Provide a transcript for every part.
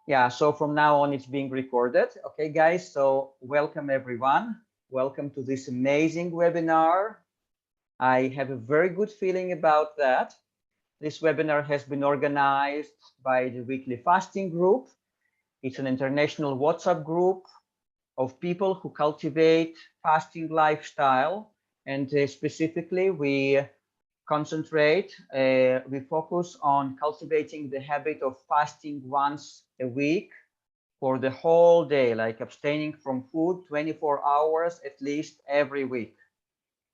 Yeah, so from now on, it's being recorded. Okay, guys, so welcome everyone. Welcome to this amazing webinar. I have a very good feeling about that. This webinar has been organized by the Weekly Fasting Group. It's an international WhatsApp group of people who cultivate fasting lifestyle. And specifically, we focus on cultivating the habit of fasting once a week for the whole day, like abstaining from food 24 hours at least every week.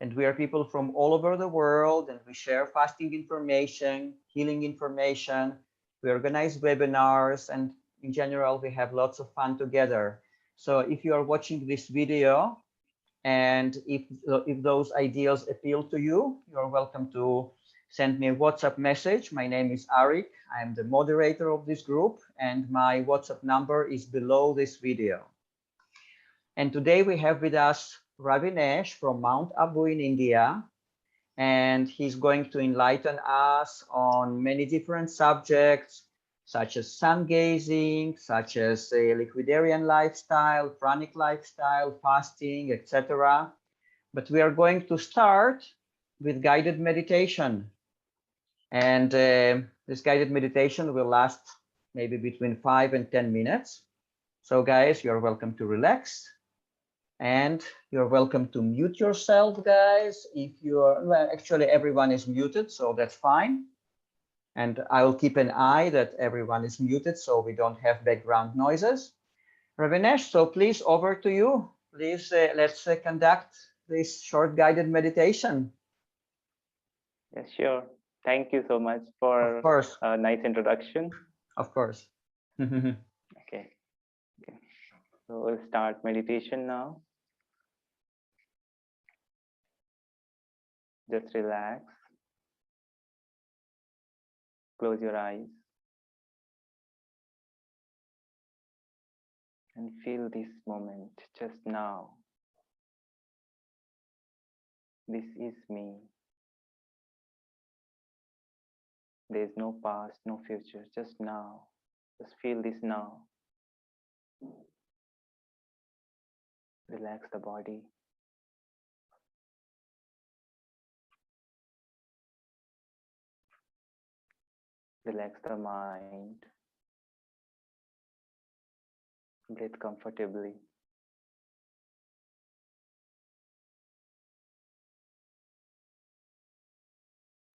And we are people from all over the world, and we share fasting information, healing information. We organize webinars, and in general, we have lots of fun together. So if you are watching this video, and if those ideas appeal to you, you're welcome to send me a WhatsApp message. My name is Arik. I'm the moderator of this group, and my WhatsApp number is below this video. And today we have with us Ravinesh from Mount Abu in India, and he's going to enlighten us on many different subjects, such as sun gazing, such as a liquidarian lifestyle, pranic lifestyle, fasting, etc. But we are going to start with guided meditation. And this guided meditation will last maybe between 5 and 10 minutes. So guys, you're welcome to relax. And you're welcome to mute yourself, guys. If you're, well, actually everyone is muted, so that's fine. And I will keep an eye that everyone is muted so we don't have background noises. Ravinesh, so please over to you. Please, let's conduct this short guided meditation. Yes, sure. Thank you so much Of for course. a nice introduction. Of course. Okay. So we'll start meditation now. Just relax. Close your eyes and feel this moment just now. This is me. There's no past, no future, just now. Just feel this now. Relax the body. Relax the mind. Breathe comfortably.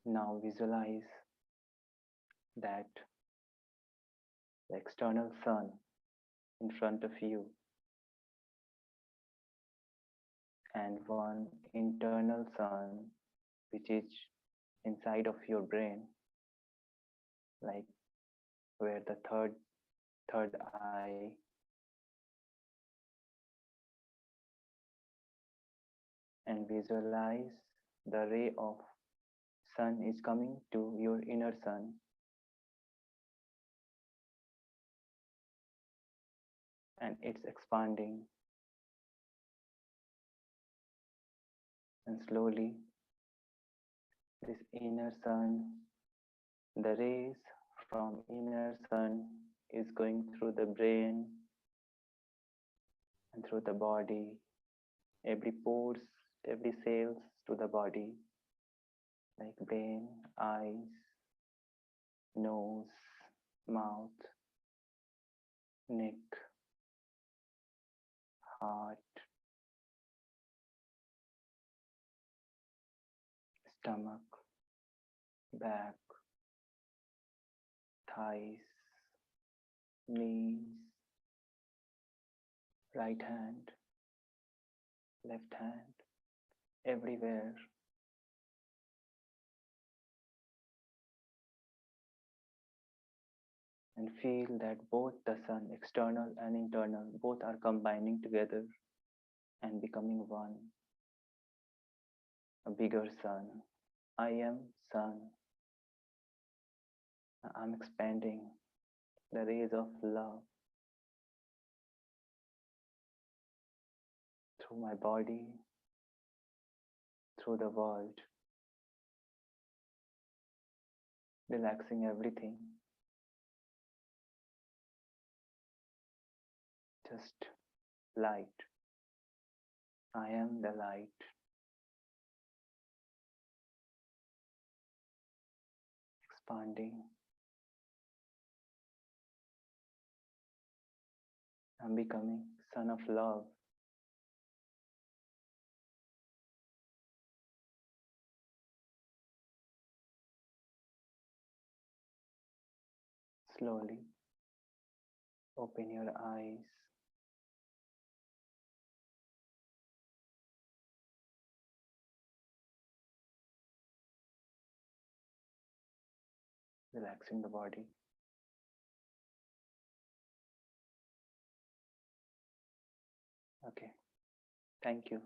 Now visualize that the external sun in front of you and one internal sun which is inside of your brain, like where the third eye and visualize the ray of sun is coming to your inner sun and it's expanding, and slowly this inner sun, the rays from inner sun is going through the brain and through the body, every pores, every cells to the body, like brain, eyes, nose, mouth, neck, heart, stomach, back, thighs, knees, right hand, left hand, everywhere. And feel that both the sun, external and internal, both are combining together and becoming one, a bigger sun. I am sun. I'm expanding the rays of love through my body, through the world, relaxing everything. just light. I am the light. Expanding. I'm becoming son of love. Slowly open your eyes. Relaxing the body. Okay. Thank you.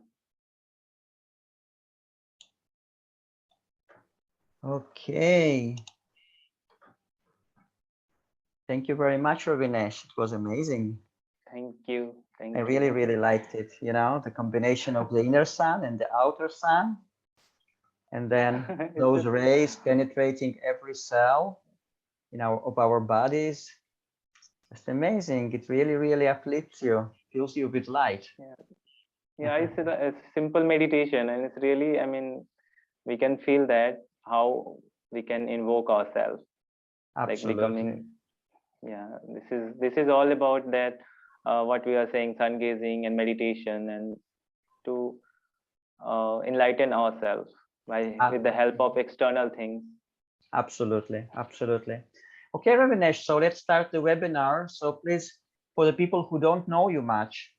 Okay. Thank you very much, Ravinesh. It was amazing. Thank you. Thank I you. really, really liked it. You know, the combination of the inner sun and the outer sun, and then those rays penetrating every cell, of our bodies. It's amazing. It really, really uplifts you, fills you with light. Yeah. Yeah, it's a simple meditation, and it's really, I mean, we can feel that how we can invoke ourselves, like Absolutely. becoming. Yeah, this is all about that. What we are saying, sun gazing and meditation, and to enlighten ourselves by with the help of external things. Absolutely. Absolutely. Okay, Ravinesh, so let's start the webinar. So please, for the people who don't know you much,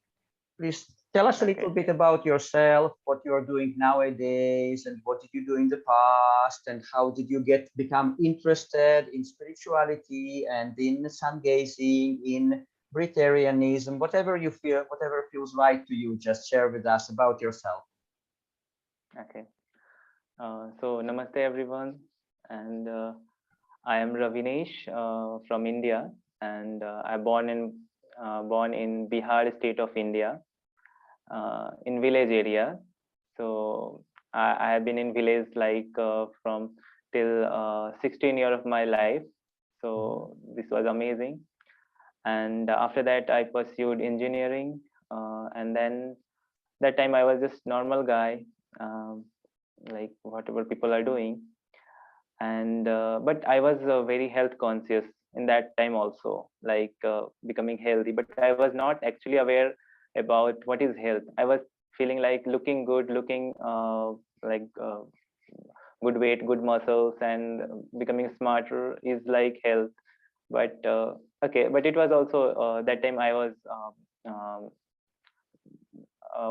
please tell us a little bit about yourself, what you're doing nowadays, and what did you do in the past, and how did you become interested in spirituality and in sun gazing, in Breatharianism, whatever you feel, whatever feels right to you, just share with us about yourself. Okay. So namaste everyone, and I am Ravinesh from India, and I born in Bihar state of India, in village area. So I have been in village like from till 16 year of my life. So this was amazing. And after that, I pursued engineering, and then that time I was just normal guy, um, like whatever people are doing. And but I was very health conscious in that time also, like becoming healthy. But I was not actually aware about what is health. I was feeling like looking good, looking like good weight, good muscles, and becoming smarter is like health. But okay, but it was also that time I was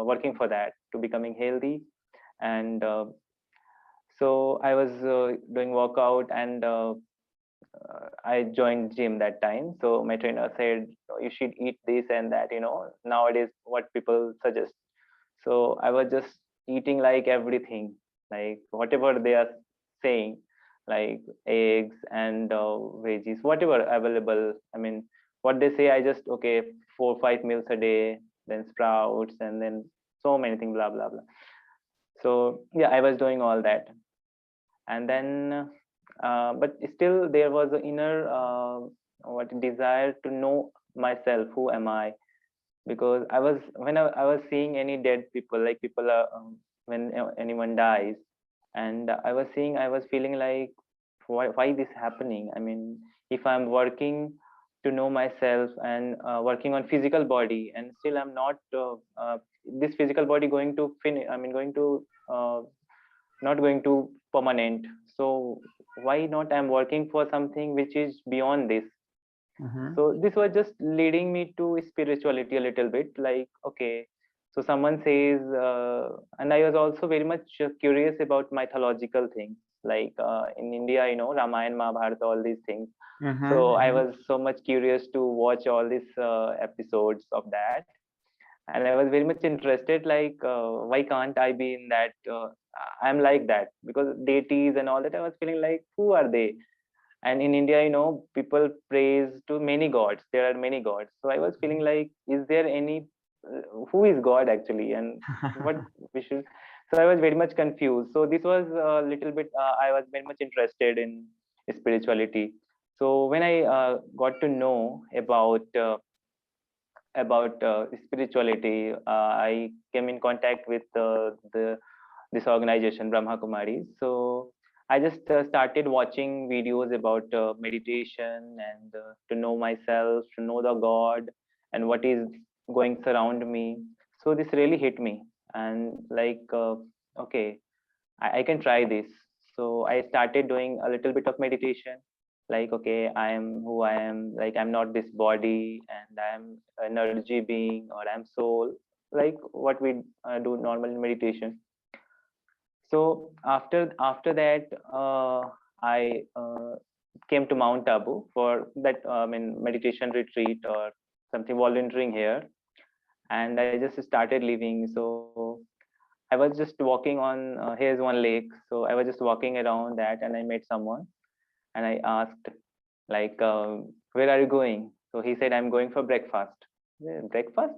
working for that to becoming healthy. And so I was doing workout, and I joined gym that time. So my trainer said, "Oh, you should eat this and that, nowadays what people suggest." So I was just eating like everything, like whatever they are saying, like eggs and veggies, whatever available. I mean, what they say, I just, okay, 4 5 meals a day, then sprouts, and then so many things, blah blah blah. So yeah, I was doing all that. And then but still there was an inner what desire to know myself, who am I. Because I was, when I was seeing any dead people, like people are when anyone dies, and I was feeling like, why this happening. I mean, if I'm working to know myself, and working on physical body, and still I'm not this physical body going to finish, I mean, going to not going to permanent. So why not I'm working for something which is beyond this. So this was just leading me to spirituality a little bit, like, okay, so someone says and I was also very much curious about mythological things, like in India, Ramayana, Mahabharata, all these things. So I was so much curious to watch all these episodes of that. And I was very much interested, like why can't I be in that, I'm like that, because deities and all that, I was feeling like, who are they? And in India, people praise to many gods, there are many gods. So I was feeling like, is there any who is God actually, and what we should. So I was very much confused. So this was a little bit I was very much interested in spirituality. So when I got to know about about spirituality. I came in contact with the this organization Brahma Kumaris. So I just started watching videos about meditation and to know myself, to know the God and what is going surround me. So this really hit me, and like okay, I can try this. So I started doing a little bit of meditation. Like, okay, I am who I am. Like, I'm not this body, and I'm energy being, or I'm soul. Like what we do normal in meditation. So after that, I came to Mount Abu for that meditation retreat or something volunteering here, and I just started living. So I was just walking on here's one lake. So I was just walking around that, and I met someone, and I asked like, where are you going? So he said, I'm going for breakfast. Breakfast?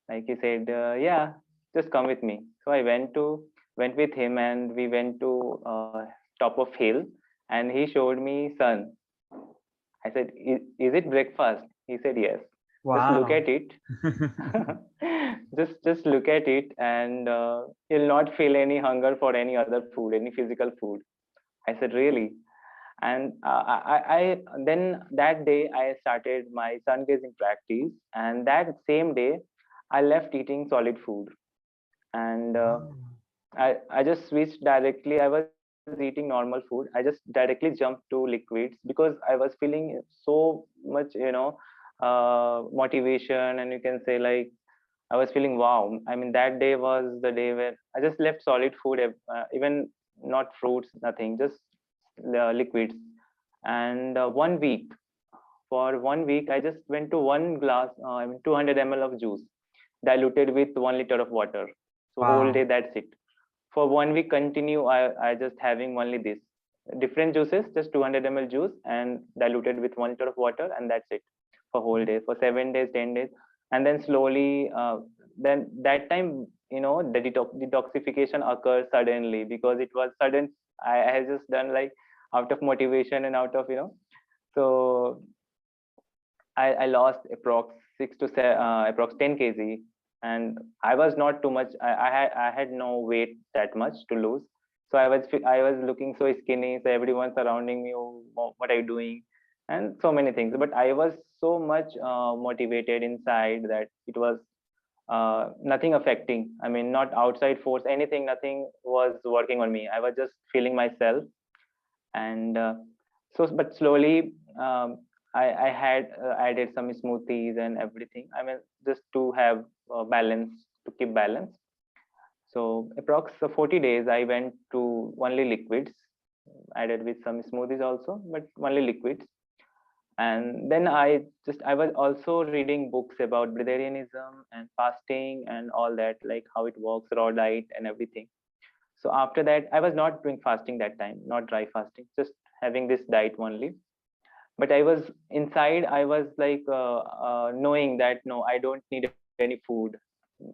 Like he said, yeah, just come with me. So I went with him, and we went to top of hill, and he showed me sun. I said, is it breakfast? He said, yes. Just look Wow. at it. Just look at it, and you'll not feel any hunger for any other food, any physical food. I said, really? And I then that day I started my sun gazing practice, and that same day I left eating solid food, and Wow. I just switched directly. I was eating normal food. I just directly jumped to liquids because I was feeling so much, motivation, and you can say like I was feeling wow. I mean, that day was the day where I just left solid food, even not fruits, nothing, just liquids. And 1 week, for 1 week, I just went to one glass, 200 ml of juice diluted with 1 liter of water. So whole day, Wow. that's it. For 1 week continue, I just having only this different juices, just 200 ml juice and diluted with 1 liter of water, and that's it for whole day for 7 days, 10 days. And then slowly, then that time, the detoxification occurs suddenly because it was sudden. I had just done like out of motivation and out of so I lost approx 10 kg, and I was not too much. I had no weight that much to lose, so I was looking so skinny. So everyone surrounding me, oh, what are you doing, and so many things. But I was so much motivated inside that it was nothing affecting. I mean, not outside force, anything, nothing was working on me. I was just feeling myself, and but slowly I had added some smoothies and everything. I mean, just to have balance, to keep balance. So approx 40 days I went to only liquids, added with some smoothies also, but only liquids. And then I was also reading books about breatharianism and fasting and all that, like how it works, raw diet and everything. So after that, I was not doing fasting that time, not dry fasting, just having this diet only. But I was inside, I was like knowing that no, I don't need any food.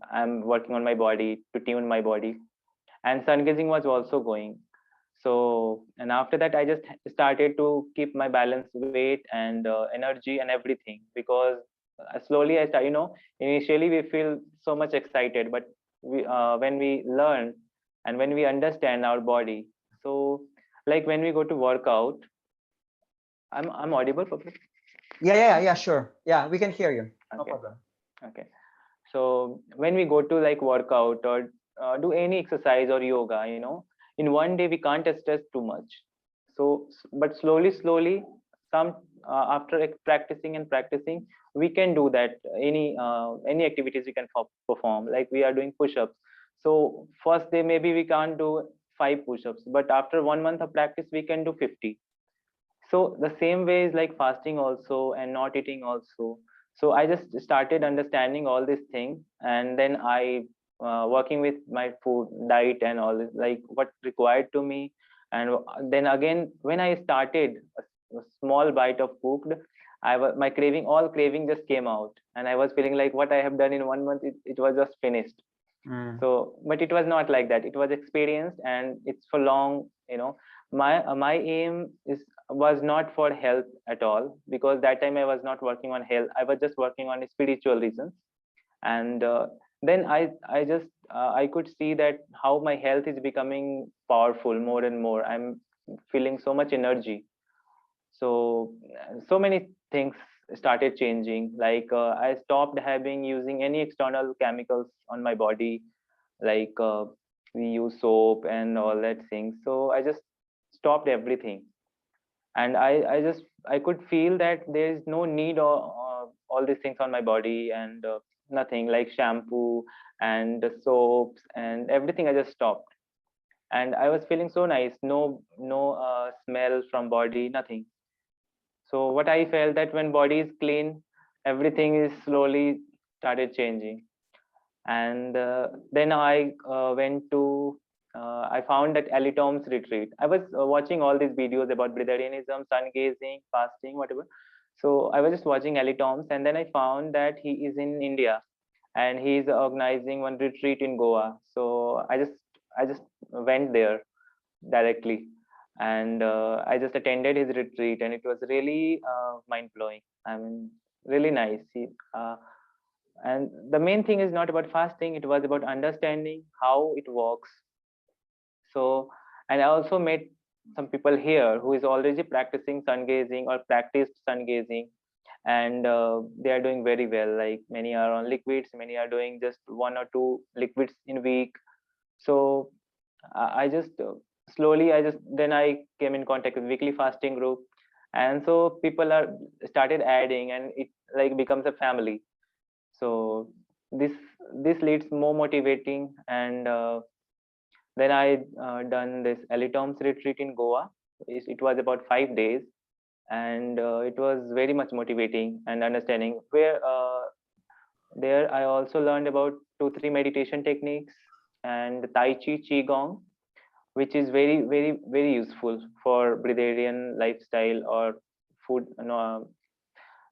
I'm working on my body to tune my body. And sun gazing was also going. So, and after that, I just started to keep my balance, weight and energy and everything, because slowly I start, initially we feel so much excited, but when we learn and when we understand our body, so like when we go to workout, I'm audible for Yeah, sure. Yeah, we can hear you. No okay. problem. Okay. So when we go to like workout or do any exercise or yoga, in one day we can't stress too much. So, but slowly, some after practicing and practicing, we can do that. Any activities we can perform. Like we are doing push-ups. So first day maybe we can't do 5 push-ups, but after 1 month of practice we can do 50. So the same way is like fasting also and not eating also. So I just started understanding all these things, and then I working with my food diet and all this, like what required to me. And then again when I started a small bite of cooked, my craving, all craving just came out, and I was feeling like what I have done in 1 month, it was just finished. Mm. So but it was not like that, it was experienced and it's for long. My aim is was not for health at all, because that time I was not working on health. I was just working on spiritual reasons. And then I just I could see that how my health is becoming powerful more and more. I'm feeling so much energy. So so many things started changing. Like I stopped having using any external chemicals on my body, like we use soap and all that things. So I just stopped everything. And I just I could feel that there is no need of all these things on my body. And nothing like shampoo and the soaps and everything, I just stopped. And I was feeling so nice. No smell from body, nothing. So what I felt that when body is clean, everything is slowly started changing. And then I went to I found that Ali Tom's retreat. I was watching all these videos about Britharianism, sun gazing, fasting, whatever. So I was just watching Ali Tom's, and then I found that he is in India and he is organizing one retreat in Goa. So I just went there directly, and I just attended his retreat, and it was really mind blowing. I mean, really nice. And the main thing is not about fasting, it was about understanding how it works. So, and I also met some people here who is already practicing sun gazing or practiced sun gazing, and they are doing very well. Like many are on liquids, many are doing just one or two liquids in week. So I just slowly I just then I came in contact with weekly fasting group, and so people are started adding, and it like becomes a family. So this this leads more motivating. And then I done this Elitom's retreat in Goa. It was about 5 days, and it was very much motivating and understanding. Where there I also learned about 2 3 meditation techniques and Tai Chi, Qigong, which is very useful for breatharian lifestyle or food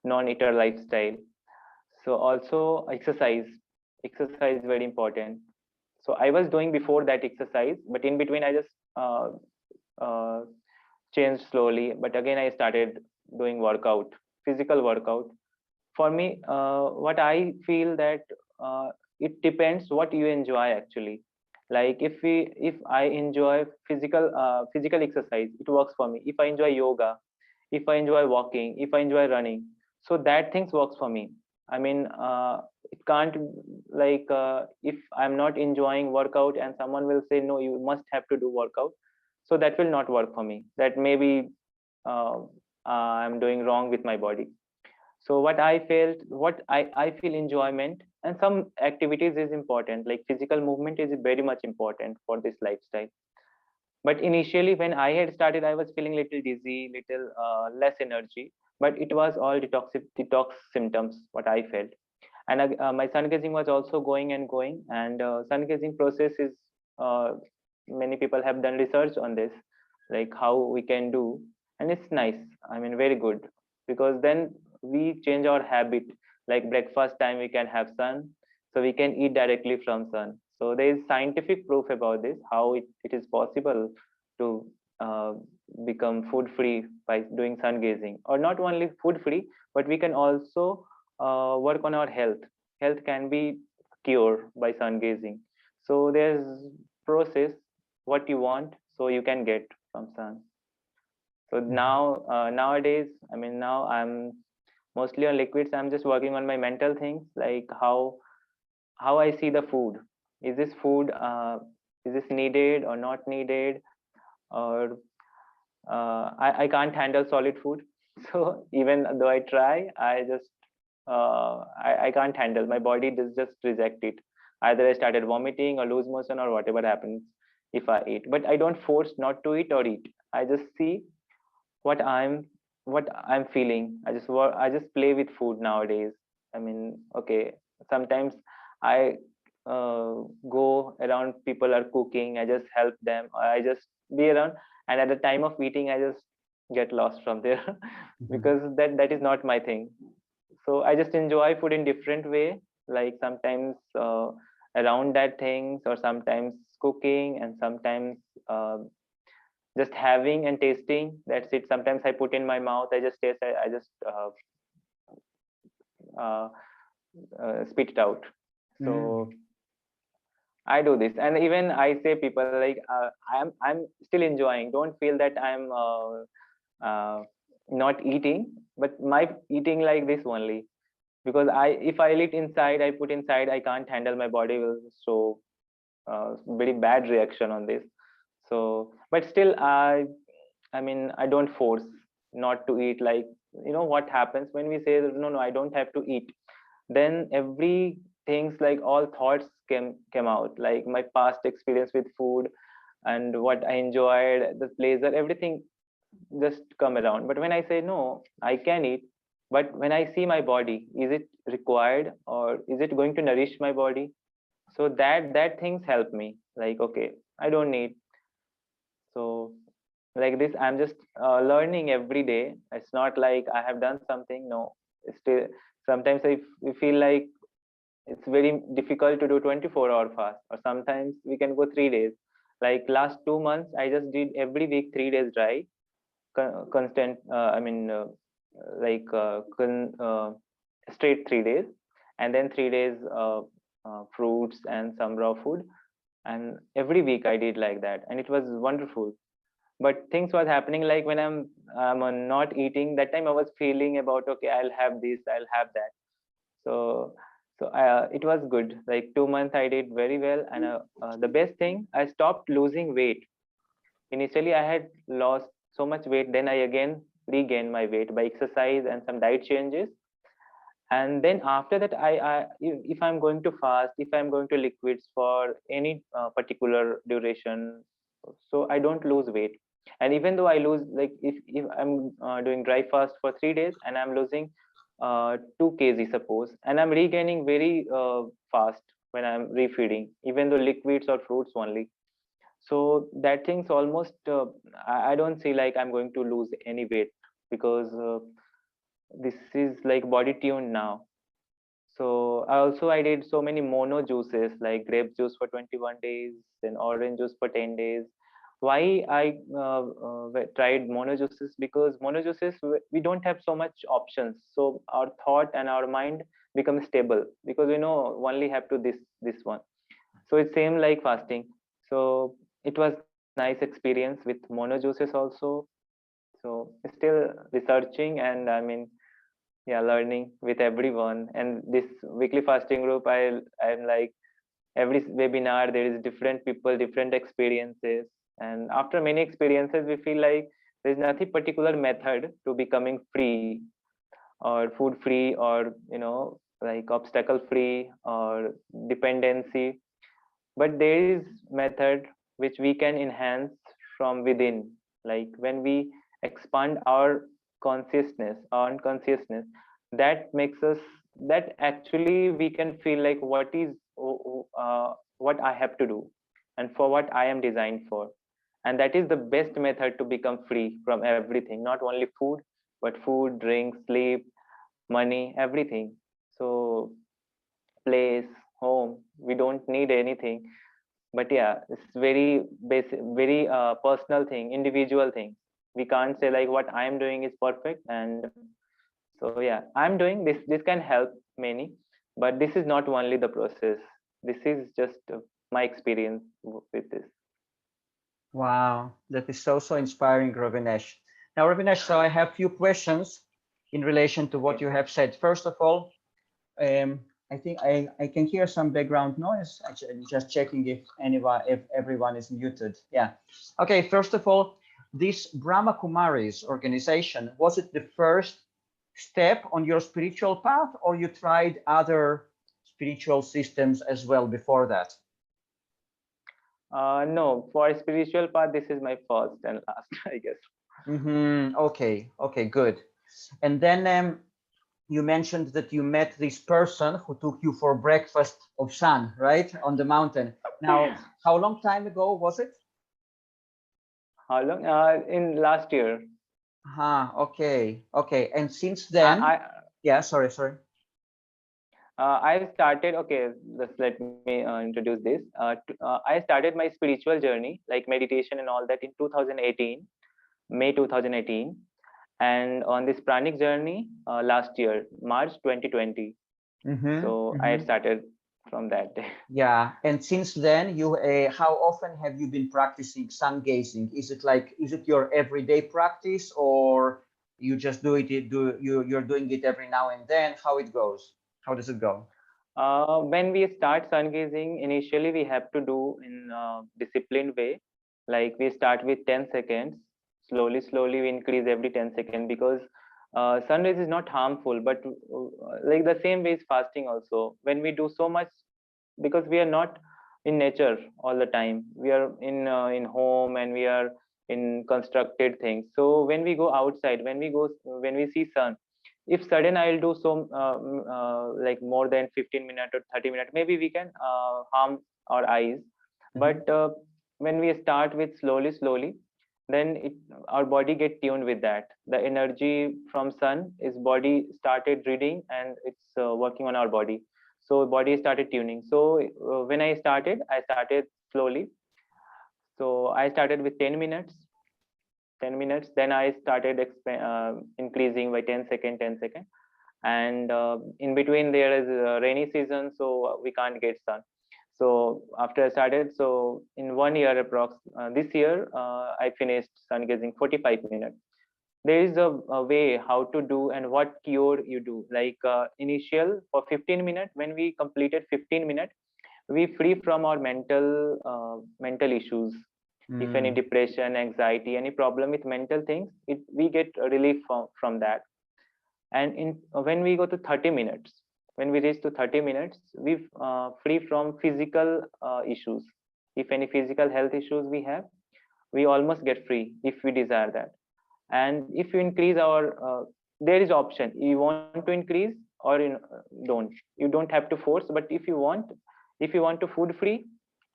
non-eater lifestyle. So also exercise is very important. So I was doing before that exercise, but in between I just uh, uh, changed slowly. But again I started doing workout, physical workout. For me, what I feel that uh, it depends what you enjoy actually. Like if I enjoy physical exercise, it works for me. If I enjoy yoga, if I enjoy walking, if I enjoy running, so that things works for me. I mean, it can't, like if I'm not enjoying workout and someone will say no, you must have to do workout, so that will not work for me. That maybe uh, I'm doing wrong with my body. So what I felt, I feel enjoyment, and some activities is important, like physical movement is very much important for this lifestyle. But initially when I had started, I was feeling little dizzy, little less energy, but it was all detox symptoms what I felt. And my sun gazing was also going and going. And sun gazing process is uh, many people have done research on this, like how we can do. And it's nice, I mean very good, because then we change our habit. Like breakfast time we can have sun, so we can eat directly from sun. So there is scientific proof about this, how it is possible to uh, become food free by doing sun gazing. Or not only food free, but we can also work on our health. Health can be cured by sun gazing. So there's process what you want, so you can get from sun. So Mhm. now nowadays, I mean now I'm mostly on liquids. I'm just working on my mental things, like how I see the food. Is this food is this needed or not needed? Or I can't handle solid food. So even though I try, I just I can't handle. My body does just reject it. Either I started vomiting or lose motion or whatever happens if I eat. But I don't force not to eat or eat. I just see what I'm what I'm feeling. I just play with food nowadays. I mean, okay, sometimes I go around, people are cooking, I just help them, I just be around, and at the time of eating I just get lost from there Mhm. because that is not my thing. So I just enjoy food in different way, like sometimes around that things, or sometimes cooking, and sometimes uh, just having and tasting. That's it. Sometimes I put in my mouth. I just taste. I just uh, spit it out. So I do this, and even I say people like I'm still enjoying. Don't feel that I'm not eating, but my eating like this only, because if I eat inside, I put inside, I can't handle. My body will show very bad reaction on this. So, but still, I mean, I don't force not to eat. Like, what happens when we say no, no, I don't have to eat, then every things, like all thoughts came out, like my past experience with food and what I enjoyed, the pleasure, everything just come around. But when I say no, I can eat, but when I see my body, is it required or is it going to nourish my body? So that things help me, like, okay, I don't need. So like this, I'm just learning every day. It's not like I have done something. No, it's still, sometimes I feel like it's very difficult to do 24-hour fast, or sometimes we can go 3 days. Like last 2 months, I just did every week 3 days dry, constant. I mean, straight 3 days, and then 3 days fruits and some raw food, and every week I did like that, and it was wonderful. But things was happening, like when I'm not eating, that time I was feeling about, okay, I'll have this, I'll have that. So it was good. Like 2 months I did very well, and the best thing, I stopped losing weight. Initially I had lost so much weight, then I again regained my weight by exercise and some diet changes. And then after that, if I'm going to fast, if I'm going to liquids for any particular duration, so I don't lose weight. And even though I lose, like if I'm doing dry fast for 3 days and I'm losing 2 kg suppose, and I'm regaining very fast when I'm refeeding, even though liquids or fruits only. So that thing's almost I don't see like I'm going to lose any weight, because this is like body tuned now. So I did so many mono juices, like grape juice for 21 days, then orange juice for 10 days. Why I tried mono juices? Because mono juices, we don't have so much options. So our thought and our mind become stable, because we know only have to this one. So it's same like fasting. So it was nice experience with mono juices also. So still researching, and I mean, yeah, learning with everyone. And this weekly fasting group, I'm like, every webinar there is different people, different experiences, and after many experiences we feel like there's nothing particular method to becoming free or food free, or like obstacle free or dependency. But there is method which we can enhance from within, like when we expand our consciousness, that makes us, that actually we can feel like what I have to do and for what I am designed for. And that is the best method to become free from everything, not only food, but food, drink, sleep, money, everything. So place, home, we don't need anything. But yeah, it's very basic, very personal thing, individual thing. We can't say like what I'm doing is perfect. And so yeah, I'm doing this can help many, but this is not only the process. This is just my experience with this. Wow, that is so inspiring, Ravinesh. Now, Ravinesh, so I have few questions in relation to what Okay. you have said. First of all, I think I can hear some background noise. Actually, just checking if everyone is muted. Yeah. Okay. First of all, this Brahma Kumaris organization, was it the first step on your spiritual path, or you tried other spiritual systems as well before that? No, for spiritual path, this is my first and last, I guess. Okay. Okay. Good. And then you mentioned that you met this person who took you for breakfast of sun, right, on the mountain. Now, how long time ago was it? How long? In last year. Okay, okay. And since I, then, I yeah, sorry. I've started, okay, just let me introduce this. I started my spiritual journey, like meditation and all that, in 2018, May 2018. And on this pranic journey last year, March 2020. Mm-hmm, So I had mm-hmm. started from that day. Yeah, and since then, how often have you been practicing sun gazing? Is it your everyday practice, or you just you're doing it every now and then? How it goes? How does it go? When we start sun gazing, initially we have to do in a disciplined way. Like we start with 10 seconds. Slowly we increase every 10 seconds, because sunrise is not harmful, but like the same way is fasting also. When we do so much, because we are not in nature all the time, we are in home, and we are in constructed things. So when we go outside, when we see sun, if sudden I'll do so like more than 15 minutes or 30 minutes, maybe we can harm our eyes. Mm-hmm. But when we start with slowly, then our body get tuned with that. The energy from sun is body started reading, and it's working on our body. So body started tuning. So when I started slowly. So I started with 10 minutes, 10 minutes. Then I started increasing by 10 second, 10 second. And in between there is a rainy season, so we can't get sun. So after I started, so in 1 year approx, this year I finished sun gazing 45 minutes. There is a way how to do and what cure you do. Like initial for 15 minutes, when we completed 15 minutes, we free from our mental issues. If any Mm. depression, anxiety, any problem with mental things, we get relief from that. And when we go to 30 minutes, when we reach to 30 minutes, we free from physical issues. If any physical health issues we have, we almost get free if we desire that. And if you increase our there is option, you want to increase or don't. You don't have to force, but if you want to food free,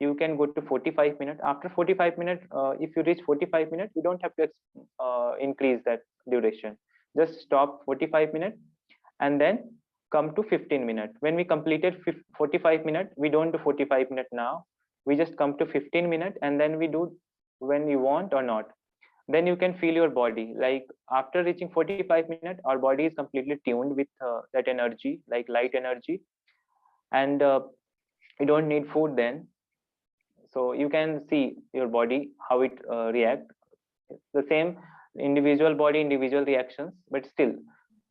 you can go to 45 minutes. After 45 minutes, if you reach 45 minutes, you don't have to increase that duration. Just stop 45 minutes, and then come to 15 minutes. When we completed 45 minutes, we don't do 45 minutes now. We just come to 15 minutes, and then we do when you want or not. Then you can feel your body. Like after reaching 45 minutes, our body is completely tuned with that energy, like light energy. And you don't need food then. So you can see your body how it react. The same individual body, individual reactions, but still,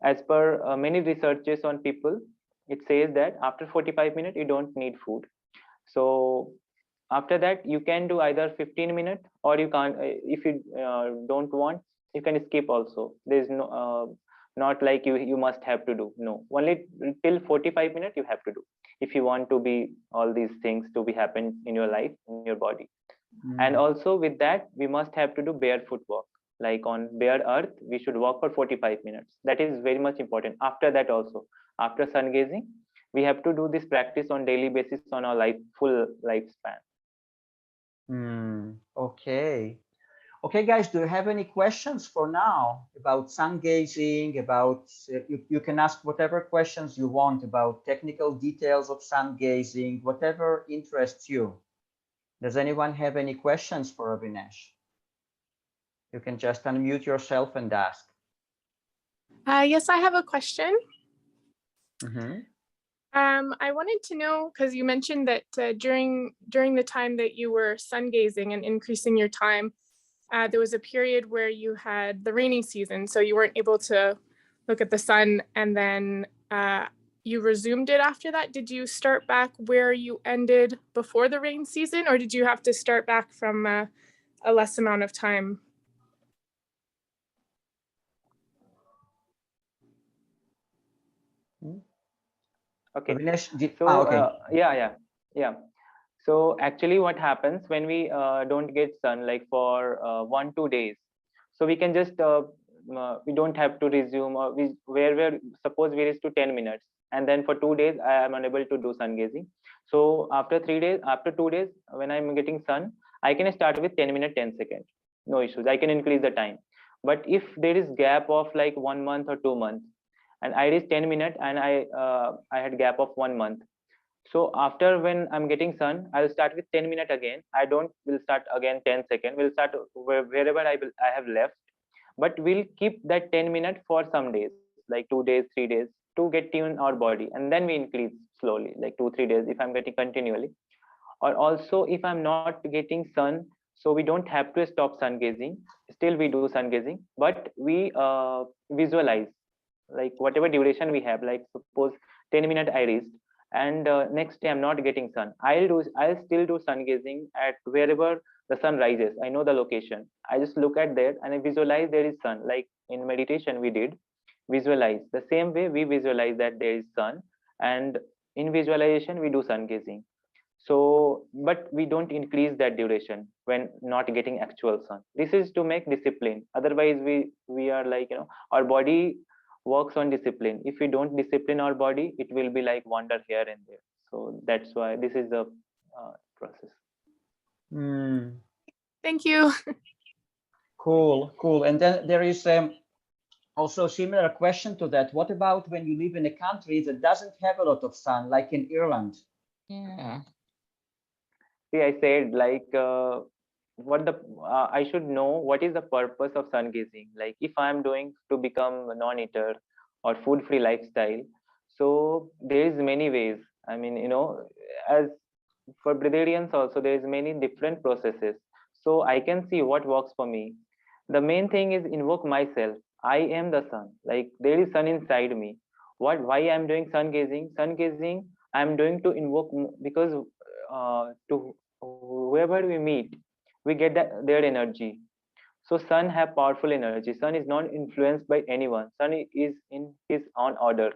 as per many researches on people, it says that after 45 minutes you don't need food. So after that you can do either 15 minutes, or you can't, if you don't want, you can skip also. There's no not like you must have to do, no, only till 45 minutes you have to do, if you want to be all these things to be happen in your life, in your body. And Mm. also with that, we must have to do barefoot walk. Like on bare earth we should walk for 45 minutes. That is very much important. After that also, after sun gazing, we have to do this practice on daily basis on our life full lifespan. Mm. Okay. Okay, guys, do you have any questions for now about sun gazing? You can ask whatever questions you want about technical details of sun gazing, whatever interests you. Does anyone have any questions for Ravinesh? You can just unmute yourself and ask. Yes, I have a question. Mm-hmm. I wanted to know, because you mentioned that during the time that you were sun gazing and increasing your time, there was a period where you had the rainy season, so you weren't able to look at the sun, and then you resumed it after that. Did you start back where you ended before the rain season, or did you have to start back from a less amount of time? Okay. Ravinesh, So okay. yeah. So actually what happens when we don't get sun, like for 1 2 days, so we can just we don't have to resume, or we where suppose we reach to 10 minutes, and then for 2 days I am unable to do sun gazing. So after 3 days, after 2 days, when I'm getting sun, I can start with 10 minutes 10 seconds, no issues. I can increase the time. But if there is gap of like 1 month or 2 months, and I reached 10 minutes, and I had gap of 1 month. So after, when I'm getting sun, I'll start with 10 minutes again. I don't will start again 10 seconds. We'll start wherever I have left, but we'll keep that 10 minutes for some days, like 2 days, 3 days, to get tune our body, and then we increase slowly, like 2 3 days if I'm getting continually. Or also, if I'm not getting sun, so we don't have to stop sun gazing. Still we do sun gazing, but we visualize, like whatever duration we have, like suppose 10 minutes I reached, and next day I'm not getting sun, I'll still do sun gazing at wherever the sun rises. I know the location, I just look at that and I visualize there is sun, like in meditation we did visualize. The same way we visualize that there is sun, and in visualization we do sun gazing. So but we don't increase that duration when not getting actual sun. This is to make discipline. Otherwise we are like, our body works on discipline. If we don't discipline our body, it will be like wander here and there. So that's why this is the process. Thank you. Cool. And then there is also a similar question to that. What about when you live in a country that doesn't have a lot of sun, like in Ireland? Yeah. See, I said like what the I should know what is the purpose of sun gazing. Like if I'm doing to become a non-eater or food-free lifestyle, so there is many ways. I mean, as for breatharians also, there is many different processes. So I can see what works for me. The main thing is invoke myself. I am the sun. Like there is sun inside me. Why I'm doing sun gazing? Sun gazing I'm doing to invoke, because to whoever we meet, we get their energy. So sun have powerful energy. Sun is not influenced by anyone. Sun is in his own order.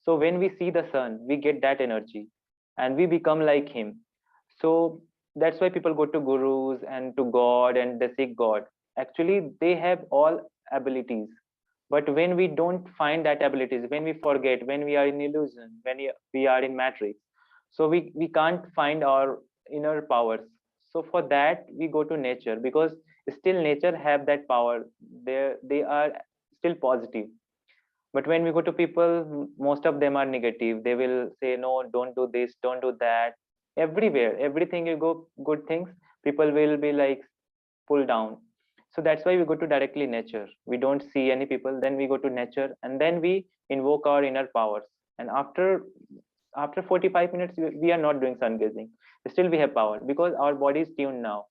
So when we see the sun, we get that energy and we become like him. So that's why people go to gurus and to God and they seek God. Actually, they have all abilities. But when we don't find that abilities, when we forget, when we are in illusion, when we are in matrix, so we can't find our inner powers. So for that, we go to nature, because still nature have that power. They are still positive. But when we go to people, most of them are negative. They will say, no, don't do this, don't do that. Everywhere, everything you go, good things, people will be like pull down. So that's why we go to directly nature. We don't see any people, then we go to nature, and then we invoke our inner powers. And after 45 minutes, we are not doing sun gazing. Still we have power, because our body is tuned now.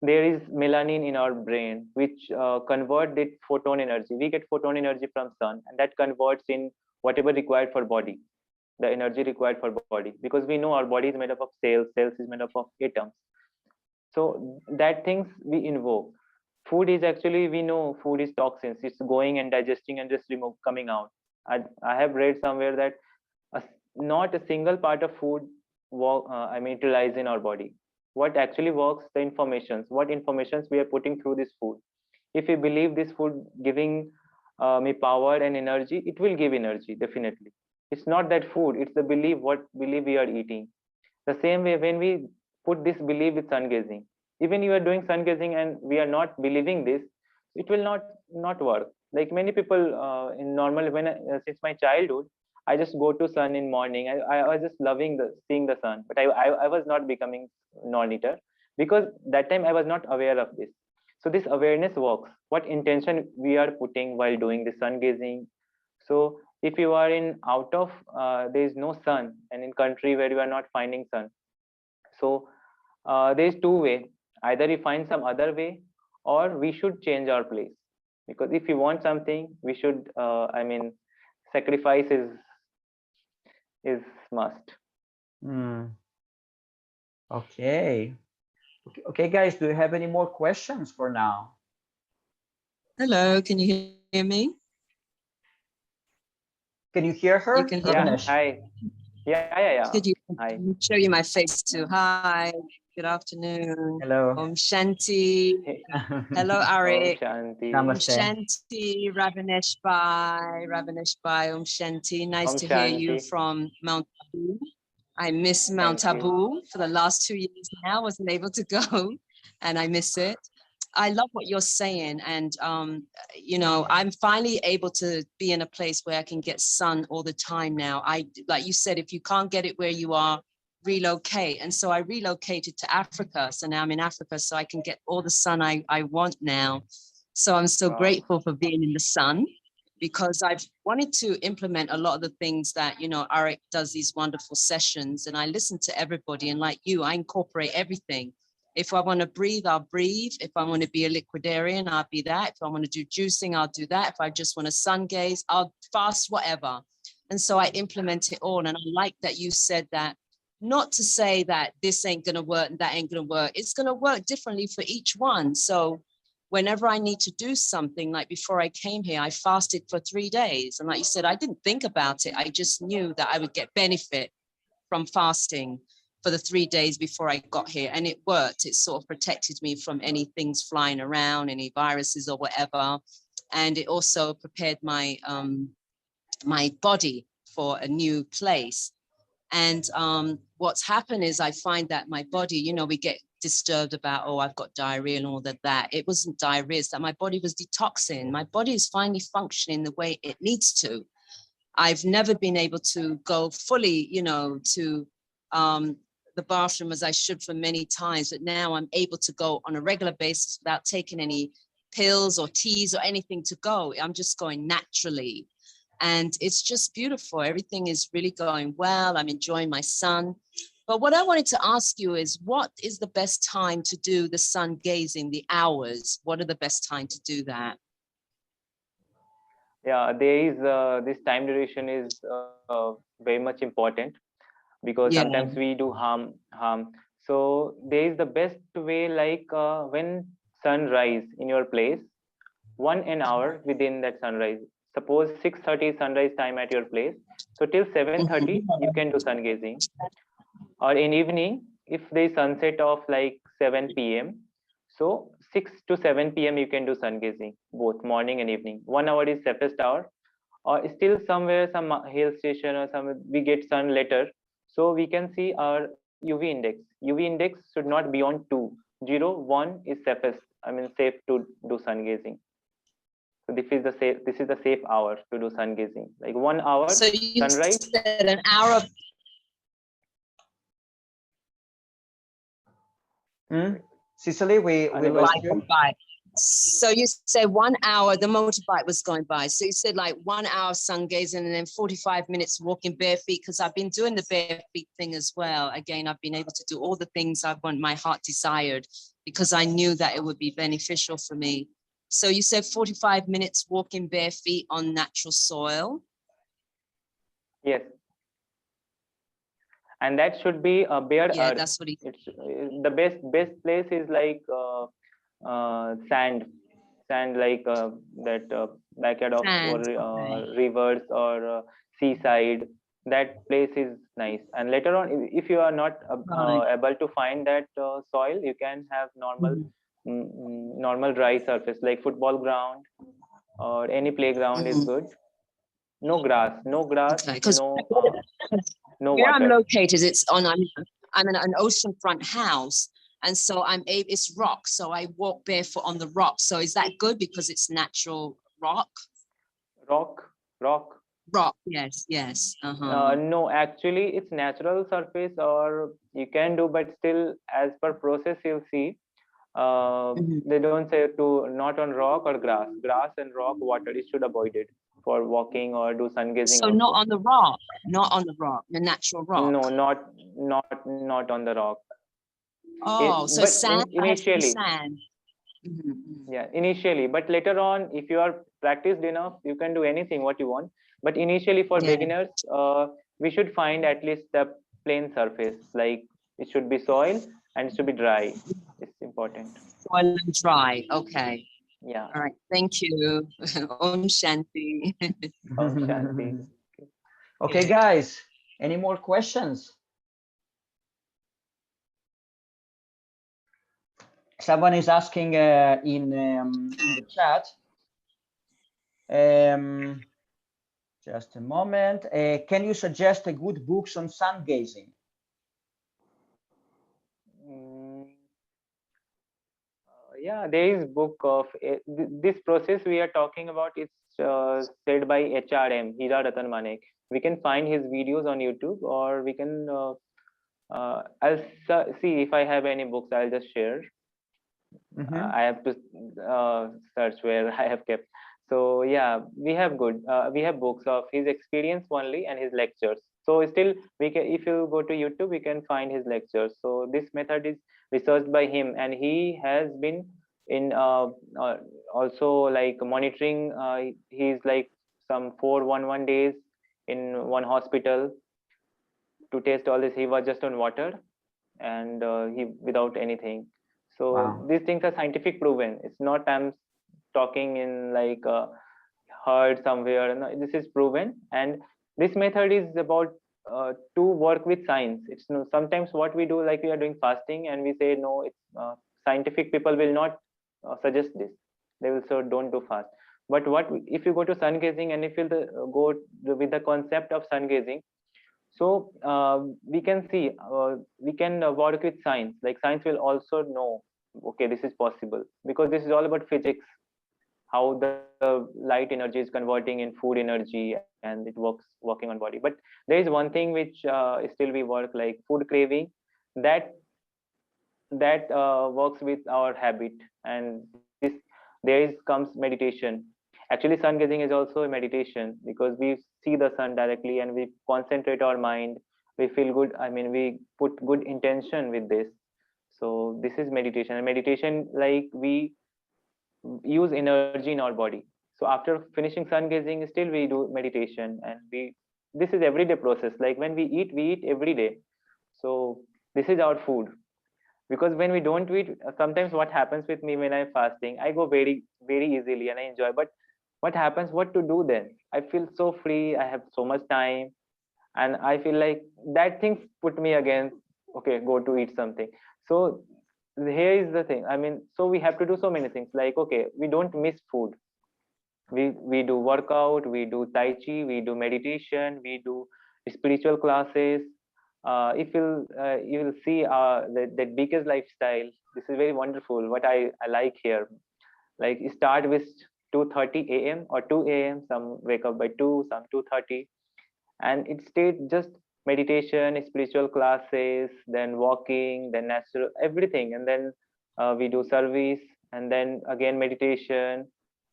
There is melanin in our brain which convert it photon energy. We get photon energy from sun, and that converts in whatever required for body, the energy required for body, because we know our body is made up of cells is made up of atoms. So that things we invoke. Food is actually, we know food is toxins, it's going and digesting and just coming out. I have read somewhere that not a single part of food utilize in our body. What actually works, the informations, what informations we are putting through this food. If we believe this food giving me power and energy, it will give energy, definitely. It's not that food, it's the belief, what belief we are eating. The same way, when we put this belief with sun gazing, even you are doing sun gazing and we are not believing this, it will not work. Like many people in normal, when since my childhood, I just go to sun in morning. I was just loving seeing the sun, but I was not becoming non-eater, because that time I was not aware of this. So this awareness works. What intention we are putting while doing the sun gazing. So if you are in out of there is no sun, and in country where you are not finding sun, so there is two way. Either you find some other way, or we should change our place. Because if you want something, we should sacrifice is must. Okay, guys, do you have any more questions for now? Hello, can you hear me? Can you hear her? You can hear Yeah, me. hi. Yeah. Could you Hi. show you my face too? Hi, good afternoon. Hello. Om Shanti. Hello, Arik. Om Namaste. Shanti, Ravinesh Bhai, Om Shanti. Nice Om to hear you Shanti. from Mount Abu. I miss Mount Thank you. Abu for the last 2 years now. Wasn't able to go, and I miss it. I love what you're saying. And, you know, I'm finally able to be in a place where I can get sun all the time now. Like you said, if you can't get it where you are, relocate. And so I relocated to Africa. So now I'm in Africa, so I can get all the sun I want now. So I'm so grateful for being in the sun, because I've wanted to implement a lot of the things that, you know, Arik does these wonderful sessions, and I listen to everybody, and like you, I incorporate everything. If I want to breathe, I'll breathe. If I want to be a liquidarian, I'll be that. If I want to do juicing, I'll do that. If I just want to sun gaze, I'll fast, whatever. And so I implement it all. And I like that you said that, not to say that this ain't going to work and that ain't going to work. It's going to work differently for each one. So whenever I need to do something, like before I came here, I fasted for 3 days. And like you said, I didn't think about it. I just knew that I would get benefit from fasting for the 3 days before I got here. And it worked. It sort of protected me from any things flying around, any viruses or whatever. And it also prepared my, my body for a new place. And what's happened is I find that my body, you know, we get disturbed about, oh, I've got diarrhea and all that. It wasn't diarrhea, it's that my body was detoxing. My body is finally functioning the way it needs to. I've never been able to go fully, you know, to the bathroom as I should for many times, but now I'm able to go on a regular basis without taking any pills or teas or anything to go. I'm just going naturally. And it's just beautiful. Everything is really going well. I'm enjoying my sun. But what I wanted to ask you is, what is the best time to do the sun gazing, the hours? What are the best time to do that? Yeah, there is this time duration is very much important, because sometimes we do harm. So there is the best way, like when sunrise in your place, 1 hour within that sunrise. Suppose 6:30 sunrise time at your place, so till 7:30 you can do sun gazing. Or in evening, if there is sunset of like 7 p.m, so 6 to 7 p.m you can do sun gazing, both morning and evening. 1 hour is safest hour. Or still somewhere, some hill station or some, we get sun later, so we can see our uv index should not be on 2. 0 1 is safest, I mean safe to do sun gazing. So this is the safe hour to do sun gazing, like 1 hour. So you sunrise said an hour of Cicely, we lost you. by. So you say 1 hour, the motorbike was going by. So you said like 1 hour sun gazing and then 45 minutes walking bare feet, because I've been doing the bare feet thing as well. Again, I've been able to do all the things my heart desired, because I knew that it would be beneficial for me. So you said 45 minutes walking bare feet on natural soil. Yes. And that should be a bare earth. That's what he... It's the best place is like sand, like that backyard of rivers or seaside. That place is nice. And later on, if you are not able to find that soil, you can have normal dry surface like football ground or any playground is good. No grass, no where water. I'm located, it's on, I'm in an oceanfront house, and so it's rock, so I walk barefoot on the rock. So is that good because it's natural rock? Rock, yes. No, actually it's natural surface, or you can do, but still as per process you'll see they don't say to not on rock or grass and rock, water is should avoid it for walking or do sun gazing. So also. Not on the rock, the natural rock. No, not on the rock. So sand. Initially, sand. Yeah, initially, but later on, if you are practiced enough, you can do anything what you want. But initially, for beginners, we should find at least the plain surface, like it should be soil and it should be dry. It's important. Soil and dry. Okay. Yeah. All right. Thank you. Om Shanti. Om Shanti. Okay, guys. Any more questions? Someone is asking in the chat. Just a moment. Can you suggest a good books on sun gazing? Yeah, there is book of this process we are talking about. It's said by HRM, Hira Ratan Manek. We can find his videos on YouTube, or we can. I'll see if I have any books. I'll just share. Mhm. I have to search where I have kept. So yeah, we have we have books of his experience only and his lectures. So still, we can, if you go to YouTube, we can find his lectures. So this method is researched by him, and he has been in also like monitoring. He's like some 411 days in one hospital to test all this. He was just on water, and he without anything. So Wow. these things are scientific proven. It's not I'm talking in like heard somewhere. No, this is proven, and this method is about to work with science. It's no, sometimes what we do, like we are doing fasting and we say no, it's scientific people will not suggest this. They will say don't do fast. But if you go to sun gazing, and if you go with the concept of sun gazing, so we can see, we can work with science. Like science will also know, okay, this is possible, because this is all about physics, how the light energy is converting in food energy, and it working on body. But there is one thing which still we work, like food craving, that works with our habit. And this there is comes meditation. Actually, sun gazing is also a meditation, because we see the sun directly and we concentrate our mind. We feel good, I mean, we put good intention with this. So this is meditation. And meditation, like we use energy in our body. So after finishing sun gazing, still we do meditation. And we this is everyday process. Like when we eat every day. So this is our food. Because when we don't eat, sometimes what happens with me when I'm fasting, I go very easily and I enjoy. But what happens, what to do then? I feel so free, I have so much time, and I feel like that things put me against, okay, go to eat something. So here is the thing, I mean, so we have to do so many things. Like, okay, we don't miss food. We do workout, we do tai chi, we do meditation, we do spiritual classes. If you will see that Beaker's lifestyle. This is very wonderful. What I like here, like start with 2:30 a.m. or 2 a.m. Some wake up by 2, some 2:30, and it stayed just meditation, spiritual classes, then walking, then natural everything, and then we do service, and then again meditation,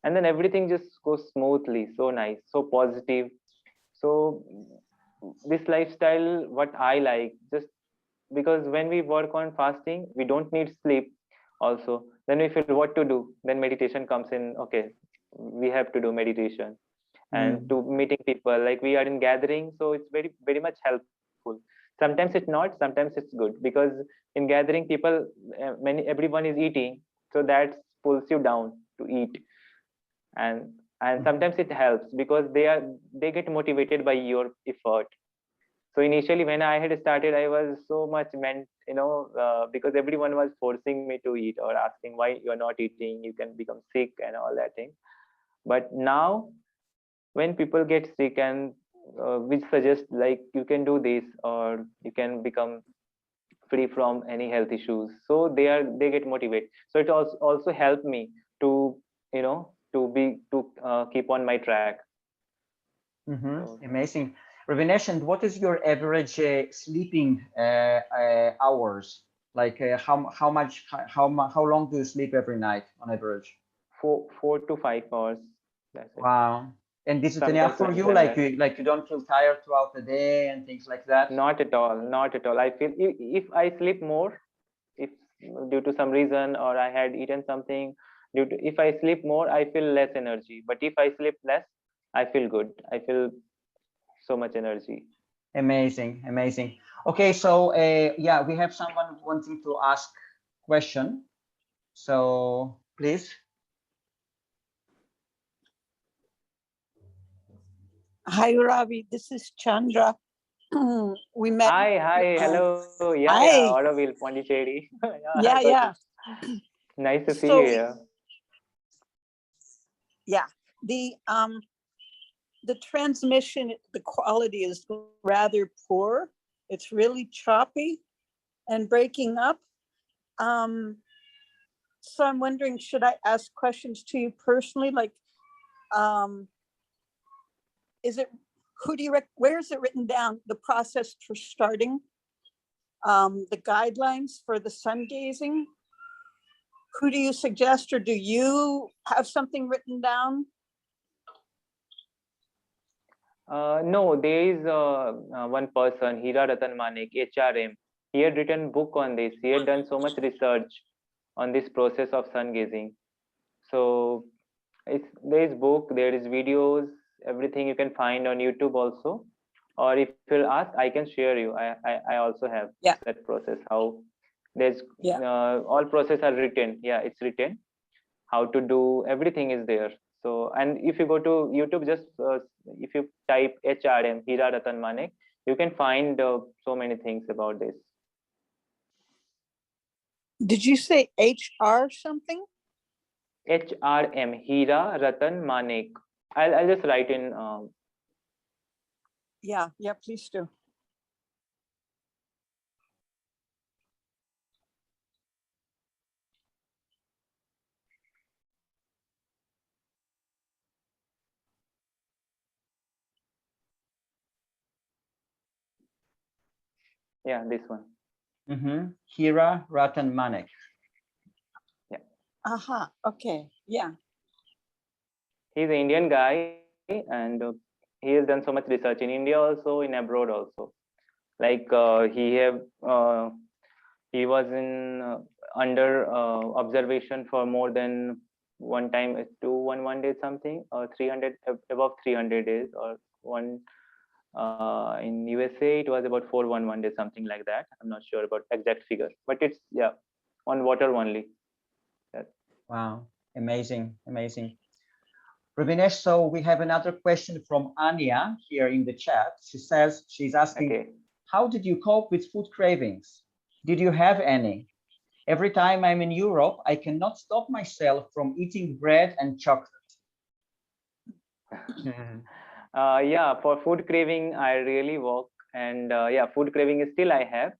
and then everything just goes smoothly, so nice, so positive. So this lifestyle what I like, just because when we work on fasting, we don't need sleep also. Then we feel what to do, then meditation comes in. Okay, we have to do meditation. And Mm. to meeting people, like we are in gathering, so it's very much helpful. Sometimes it's not, sometimes it's good, because in gathering people, everyone is eating, so that pulls you down to eat. And Mhm. sometimes it helps, because they get motivated by your effort. So initially when I had started, I was so much meant, because everyone was forcing me to eat, or asking why you're not eating, you can become sick and all that thing. But now when people get sick, and which suggest like you can do this, or you can become free from any health issues, so they get motivated. So it also helped me to, keep on my track. So Amazing. Ravinesh, and what is your average sleeping hours? Like how long do you sleep every night on average? 4 to 5 hours, that's it. Wow. And is it enough Sometimes for you? even less. Like you don't feel tired throughout the day and things like that? Not at all, not at all. I feel if I sleep more, if due to some reason, or I had eaten something, if I sleep more, I feel less energy. But if I sleep less, I feel good. I feel so much energy. Amazing, amazing. Okay, so yeah, we have someone wanting to ask question. So please. Hi, Ravi. This is Chandra. We met. Hi, hello. Yeah, Hi. Auroville, Pondicherry. Yeah, I Yeah, got yeah. it. Nice to see you So, here. yeah, the transmission, the quality is rather poor. It's really choppy and breaking up. So I'm wondering, should I ask questions to you personally? Like, is it, who do you, where is it written down? The process for starting, the guidelines for the sun gazing? Who do you suggest, or do you have something written down? No, there is one person, Hira Ratan Manik, HRM. He had written book on this. He had done so much research on this process of sun gazing. So there is book, there is videos, everything you can find on YouTube also. Or if you'll ask, I can share you. I also have that process. How there's all process are written. Yeah, it's written. How to do everything is there. So, and if you go to YouTube, just if you type HRM Hira Ratan Manik, you can find so many things about this. Did you say HR something? HRM Hira Ratan Manik. I'll just write in. Yeah, please do. Yeah, this one. Hira Ratan Manik. Yeah. Okay. Yeah. He's an Indian guy, and he has done so much research in India also, in abroad also. Like he was in under observation for more than one time, 211 days something, or 300, above 300 days, or one in USA it was about 411 days, something like that. I'm not sure about exact figure, but it's on water only. Wow, amazing. Ravinesh, so we have another question from Anya here in the chat. She says, she's asking, how did you cope with food cravings? Did you have any? Every time I'm in Europe, I cannot stop myself from eating bread and chocolate. Yeah, for food craving, I really work, and food craving is still I have,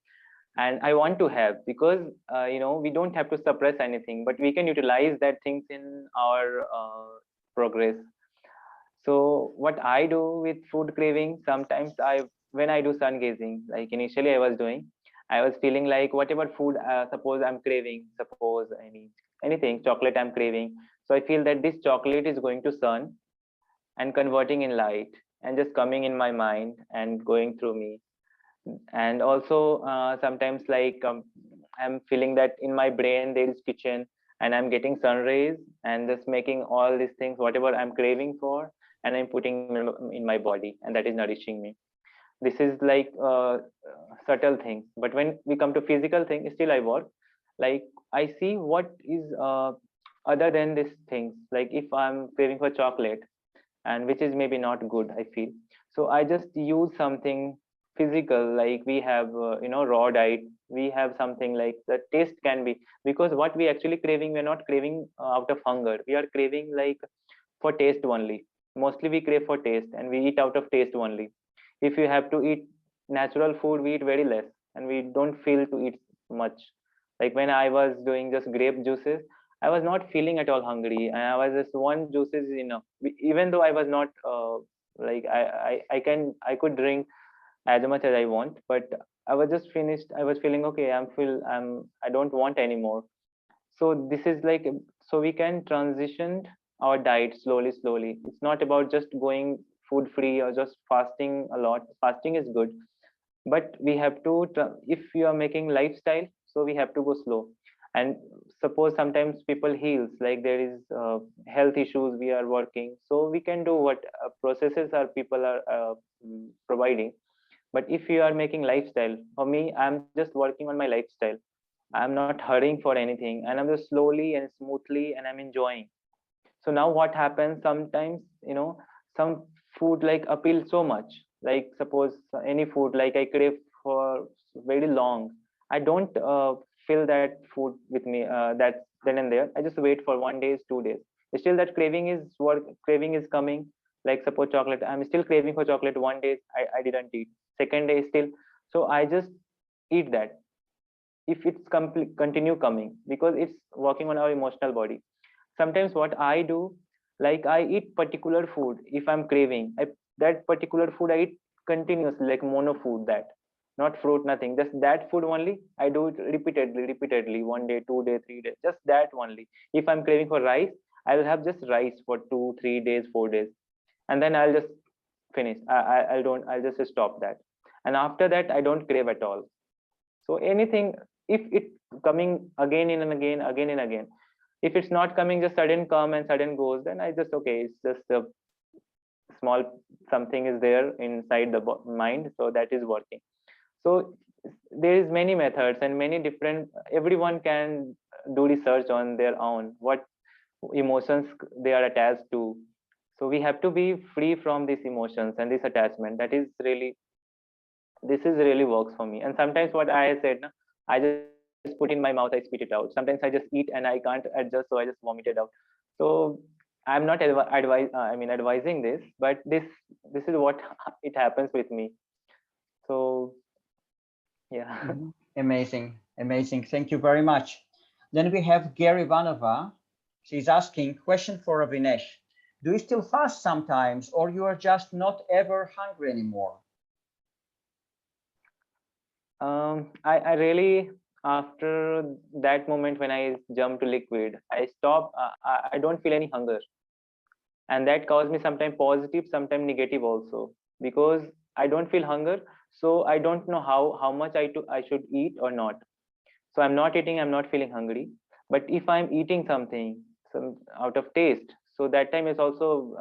and I want to have, because we don't have to suppress anything, but we can utilize that things in our progress. So what I do with food craving, sometimes when I do sun gazing, like initially I was feeling like whatever food, suppose I'm craving, suppose anything, chocolate I'm craving. So I feel that this chocolate is going to sun and converting in light and just coming in my mind and going through me. And also sometimes like I'm feeling that in my brain there is kitchen, and I'm getting sun rays and just making all these things, whatever I'm craving for, and I'm putting in my body, and that is nourishing me. This is like subtle things, but when we come to physical thing, still I work. Like I see what is other than these things, like if I'm craving for chocolate, and which is maybe not good, I feel. So I just use something physical, like we have raw diet, we have something like the taste can be, because what we actually craving, we're not craving out of hunger, we are craving like for taste only. Mostly we crave for taste, and we eat out of taste only. If you have to eat natural food, we eat very less, and we don't feel to eat much. Like when I was doing just grape juices, I was not feeling at all hungry, and I was just one juice is enough. Even though I was not like I could drink as much as I want, but I was just finished. I was feeling okay. I don't want anymore. So this is like, so we can transition our diet slowly. It's not about just going food free or just fasting a lot. Fasting is good, but we have to if you are making lifestyle, so we have to go slow. And suppose sometimes people heals, like there is health issues we are working, so we can do what processes are people are providing. But if you are making lifestyle, for me, I'm just working on my lifestyle. I'm not hurrying for anything, and I'm just slowly and smoothly, and I'm enjoying. So now what happens sometimes, some food like appeal so much, like suppose any food like I crave for very long, I don't fill that food with me, that then and there. I just wait for 1 day, 2 days. Still that craving is coming. Like suppose chocolate, I'm still craving for chocolate. 1 day I didn't eat, second day still, so I just eat that. if it's continue coming, because it's working on our emotional body. Sometimes what I do, like I eat particular food. If I'm craving, that particular food I eat continuously, like mono food, that not fruit, nothing, just that food only. I do it repeatedly, 1 day, 2 day, 3 days, just that only. If I'm craving for rice, I will have just rice for 2 3 days, 4 days, and then I'll just finish. I'll just stop that, and after that I don't crave at all. So anything, if it coming again and again, again and again, if it's not coming, just sudden come and sudden goes, then I just, okay, it's just a small something is there inside the mind, so that is working. So there is many methods and many different, everyone can do research on their own, what emotions they are attached to. So we have to be free from these emotions and this attachment. That is really, this is really works for me. And sometimes what I said, I just put in my mouth, I spit it out. Sometimes I just eat and I can't adjust, so I just vomit it out. So I'm not advising this, but this is what it happens with me. So yeah. Amazing, amazing. Thank you very much. Then we have Gary Ivanova. She's asking, question for Ravinesh. Do you still fast sometimes, or you are just not ever hungry anymore? I really, after that moment when I jumped to liquid, I stopped. I don't feel any hunger, and that caused me sometimes positive, sometimes negative also, because I don't feel hunger, so I don't know how much I should eat or not. So I'm not eating, I'm not feeling hungry. But if I'm eating something, some out of taste, so that time is also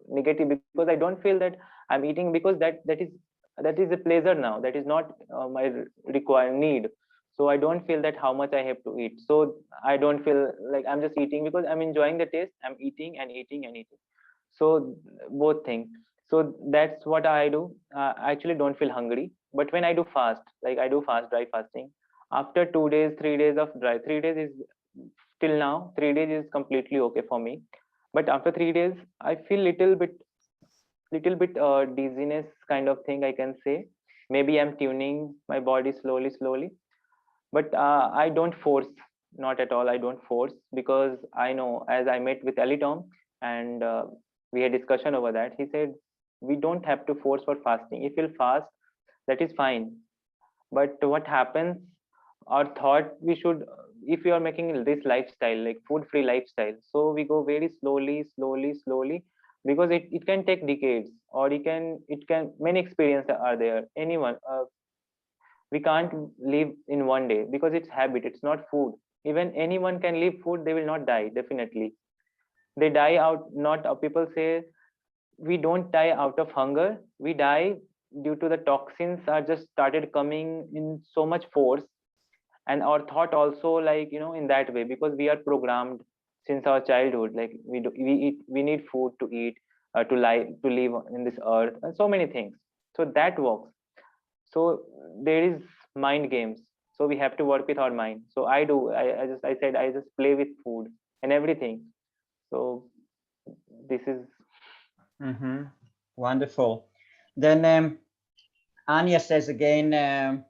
negative, because I don't feel that I'm eating, because that is a pleasure now, that is not my required need. So I don't feel that how much I have to eat, so I don't feel like I'm just eating because I'm enjoying the taste. I'm eating and eating and eating, so both things. So that's what I do. I actually don't feel hungry. But when I do fast, like I do fast, dry fasting, after 2 days, 3 days of dry, 3 days is, till now 3 days is completely okay for me. But after 3 days I feel little bit dizziness kind of thing, I can say. Maybe I'm tuning my body slowly, but I don't force, not at all. I don't force, because I know, as I met with Ali Tom, and we had discussion over that. He said we don't have to force for fasting. If you'll fast, that is fine. But what happens, our thought, we should, if you are making this lifestyle, like food free lifestyle, so we go very slowly, because it can take decades, or it can many experiences are there. Anyone, we can't live in one day, because it's habit, it's not food. Even anyone can live food, they will not die, definitely. They die out, not people say we don't die out of hunger, we die due to the toxins are just started coming in so much force. And our thought also, like, in that way, because we are programmed since our childhood, like we need food to eat, to live in this earth, and so many things. So that works. So there is mind games, so we have to work with our mind. So I said I just play with food and everything. So this is. Wonderful. Then Anya says again,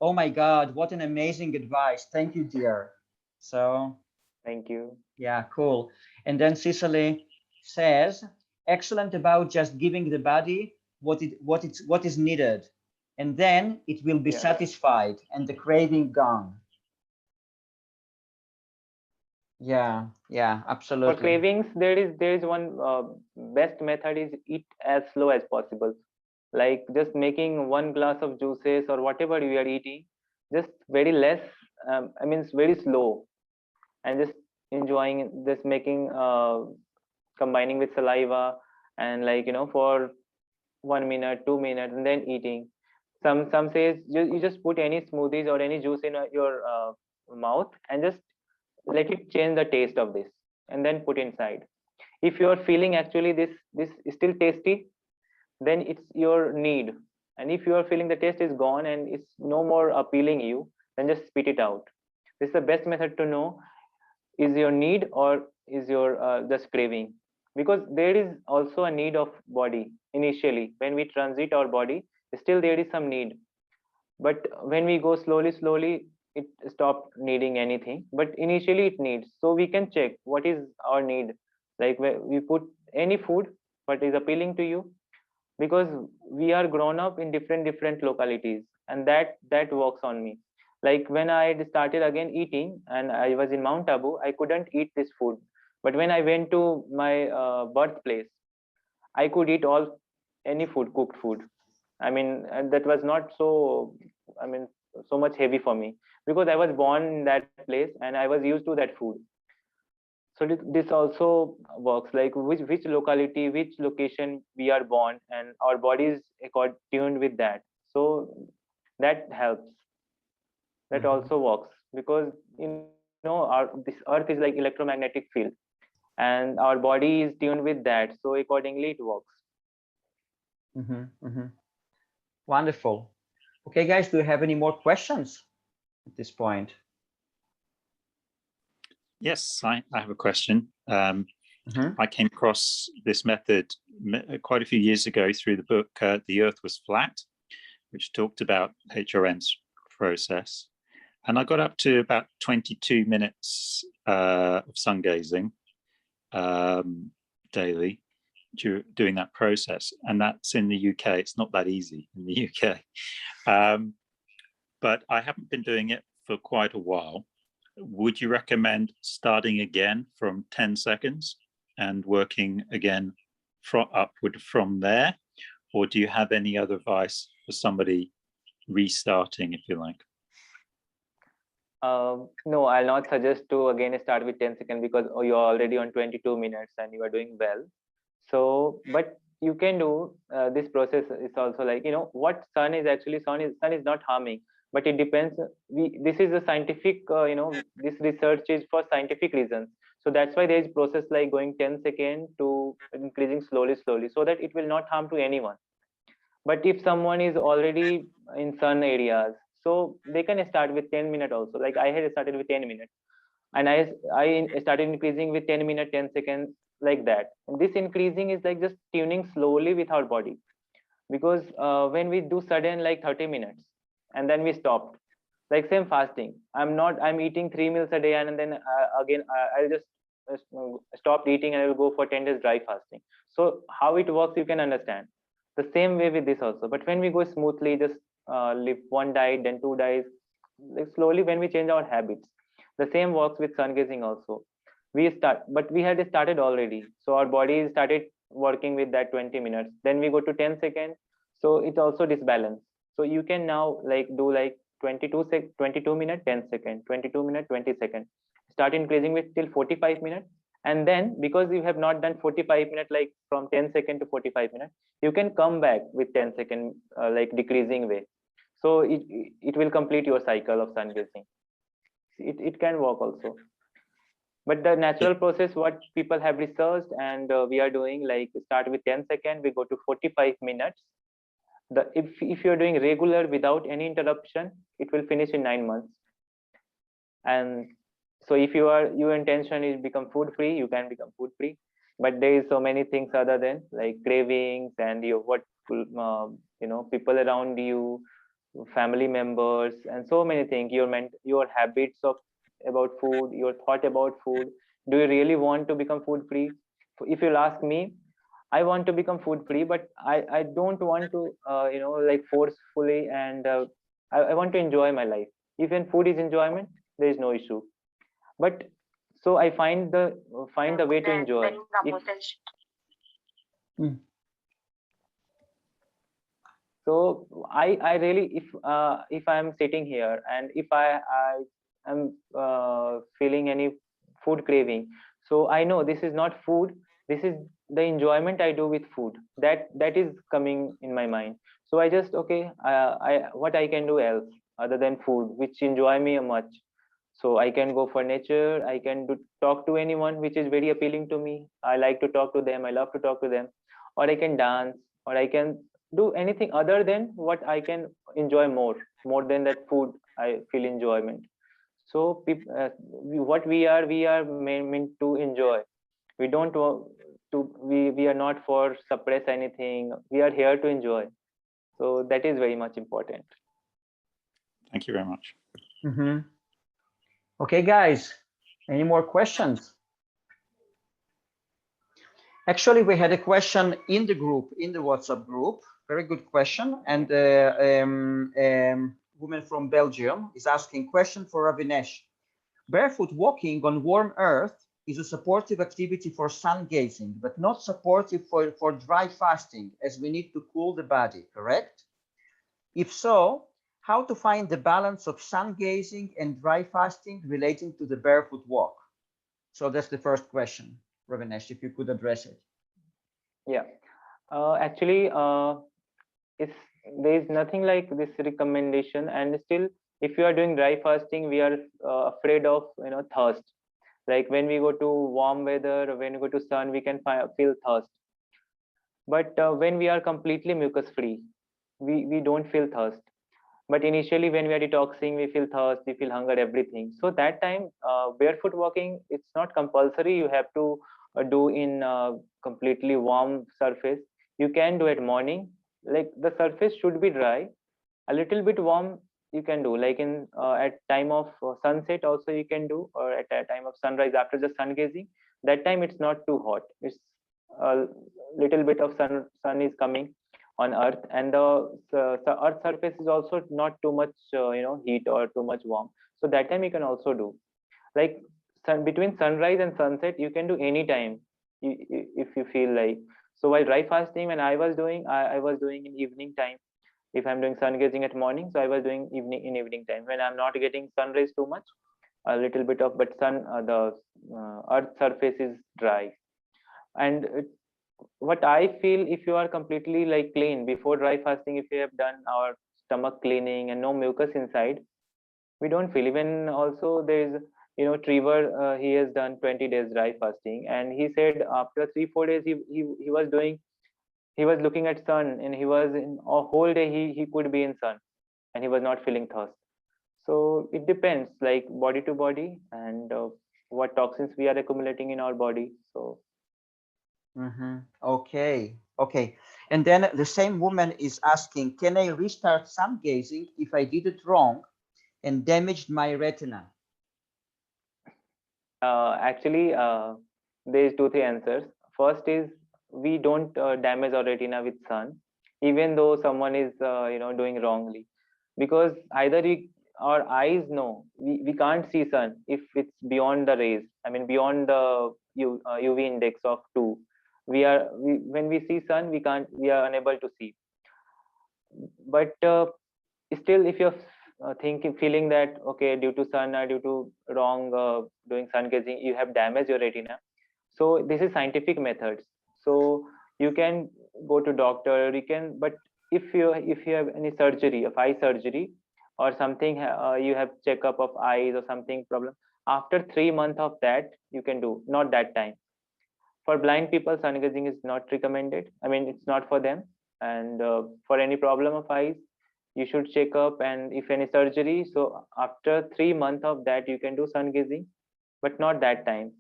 oh my God, what an amazing advice. Thank you, dear. So Thank you. yeah, cool. And then Cicely says, excellent about just giving the body what is needed, and then it will be satisfied and the craving gone. Yeah, absolutely. For cravings, there is one best method is eat as slow as possible. Like just making one glass of juices or whatever you are eating, just very less. It's very slow, and just enjoying, just making, combining with saliva, and like, for 1 minute, 2 minutes, and then eating. Some says you just put any smoothies or any juice in your mouth, and just let it change the taste of this, and then put inside. If you are feeling actually this is still tasty, then it's your need. And if you are feeling the taste is gone and it's no more appealing you, then just spit it out. This is the best method to know is your need or is your just craving. Because there is also a need of body initially when we transit our body, still there is some need. but when we go slowly, it stop needing anything, but initially it needs. So we can check what is our need, like where we put any food what is appealing to you, because we are grown up in different localities, and that works on me. Like when I started again eating and I was in Mount Abu, I couldn't eat this food, but when I went to my birthplace, I could eat all any food, cooked food. I mean, and that was not so, I mean, so much heavy for me, because I was born in that place and I was used to that food. So this also works, like which locality, which location we are born, and our body is tuned with that. So that helps. That also works, because this earth is like electromagnetic field, and our body is tuned with that, so accordingly it works. Wonderful. Okay, guys, do you have any more questions at this point? Yes, I have a question. I came across this method quite a few years ago through the book The Earth Was Flat, which talked about HRN's process. And I got up to about 22 minutes of sun gazing daily doing that process. And that's in the UK. It's not that easy in the UK. But I haven't been doing it for quite a while. Would you recommend starting again from 10 seconds and working again upward from there? Or do you have any other advice for somebody restarting, if you like? No, I'll not suggest to again start with 10 seconds, because you're already on 22 minutes and you are doing well. So, but you can do this process is also like, what sun is not harming, but it depends. This is a scientific, this research is for scientific reasons. So that's why there is process like going 10 seconds to increasing slowly, so that it will not harm to anyone. But if someone is already in sun areas, so they can start with 10 minutes also. Like I had started with 10 minutes, and I started increasing with 10 minutes, 10 seconds, like that. And this increasing is like just tuning slowly with our body, because when we do sudden like 30 minutes and then we stopped, like same fasting, I'm eating 3 meals a day, and then again I'll just stop eating and I will go for 10 days dry fasting. So how it works, you can understand. The same way with this also. But when we go smoothly, just live one diet, then two diets, like slowly, when we change our habits, the same works with sun gazing also. But we had started already, so our body started working with that 20 minutes, then we go to 10 seconds, so it also disbalance. So you can now like do like 22 minutes 10 seconds, 22 minutes 20 seconds, start increasing with till 45 minutes. And then, because you have not done 45 minutes, like from 10 seconds to 45 minutes, you can come back with 10 second like decreasing way. So it will complete your cycle of sun gazing. It can work also. But the natural process, what people have researched and we are doing, like start with 10 seconds, we go to 45 minutes. If you're doing regular without any interruption, it will finish in 9 months. And so if your intention is become food free, you can become food free. But there is so many things other than like cravings and people around you, family members, and so many things. Your habits about food, your thought about food. Do you really want to become food free? If you'll ask me, I want to become food free, but I don't want to like forcefully, and I want to enjoy my life. Even food is enjoyment, there is no issue. But so I find the way to enjoy. So I really, if I'm sitting here and if I am feeling any food craving, so I know this is not food, this is the enjoyment I do with food, that is coming in my mind. So I just, okay, what I can do else other than food which enjoy me much. So I can go for nature, I can talk to anyone which is very appealing to me, I like to talk to them, I love to talk to them. Or I can dance, or I can do anything other than what I can enjoy more than that food I feel enjoyment. So what we are meant to enjoy. We don't want to, we are not for suppress anything, we are here to enjoy. So that is very much important. Thank you very much. Okay, guys, any more questions? Actually, we had a question in the group, in the WhatsApp group. Very good question. And woman from Belgium is asking question for Ravinesh. Barefoot walking on warm earth is a supportive activity for sun gazing, but not supportive for dry fasting, as we need to cool the body, correct? If so, how to find the balance of sun gazing and dry fasting relating to the barefoot walk? So that's the first question, Ravinesh, if you could address it. Yeah, actually, there is nothing like this recommendation, and still, if you are doing dry fasting, we are afraid of thirst. Like when we go to warm weather, when we go to sun, we can feel thirst. But when we are completely mucus free, we don't feel thirst. But initially, when we are detoxing, we feel thirst, we feel hunger, everything. So that time, barefoot walking, it's not compulsory. You have to do in completely warm surface. You can do at morning. Like the surface should be dry, a little bit warm. You can do like in at time of sunset also you can do, or at a time of sunrise after the sun gazing. That time it's not too hot. It's a little bit of sun is coming on earth, and the earth surface is also not too much heat or too much warm. So that time you can also do, like between sunrise and sunset you can do any time, if you feel like. So while dry fasting, when I was doing, I was doing in evening time. If I'm doing sun gazing at morning, so I was doing evening time when I'm not getting sun rays too much, a little bit of, but the earth surface is dry. And what I feel, if you are completely like clean before dry fasting, if you have done our stomach cleaning and no mucus inside, we don't feel. Even also there is Trevor, he has done 20 days dry fasting, and he said after 3-4 days he was doing, he was looking at sun, and he was in a whole day he could be in sun, and he was not feeling thirst. So it depends, like body to body, and what toxins we are accumulating in our body. So Okay, okay. And then the same woman is asking, can I restart sun gazing if I did it wrong and damaged my retina? actually, there is 2-3 answers. First is, we don't damage our retina with sun, even though someone is doing wrongly, because either our eyes know we can't see sun if it's beyond the rays. I mean beyond the UV index of 2. When we see sun, we are unable to see. But still, if you're feeling that okay, due to sun or due to wrong doing sun gazing, you have damaged your retina. So this is scientific methods. So you can go to doctor, you can, but if you have any surgery of eye surgery or something, you have checkup of eyes or something problem, after 3 months of that you can do, not that time. For blind people, sun gazing is not recommended. I mean, it's not for them. And for any problem of eyes, you should check up, and if any surgery, so after 3 months of that you can do sun gazing, but not that time.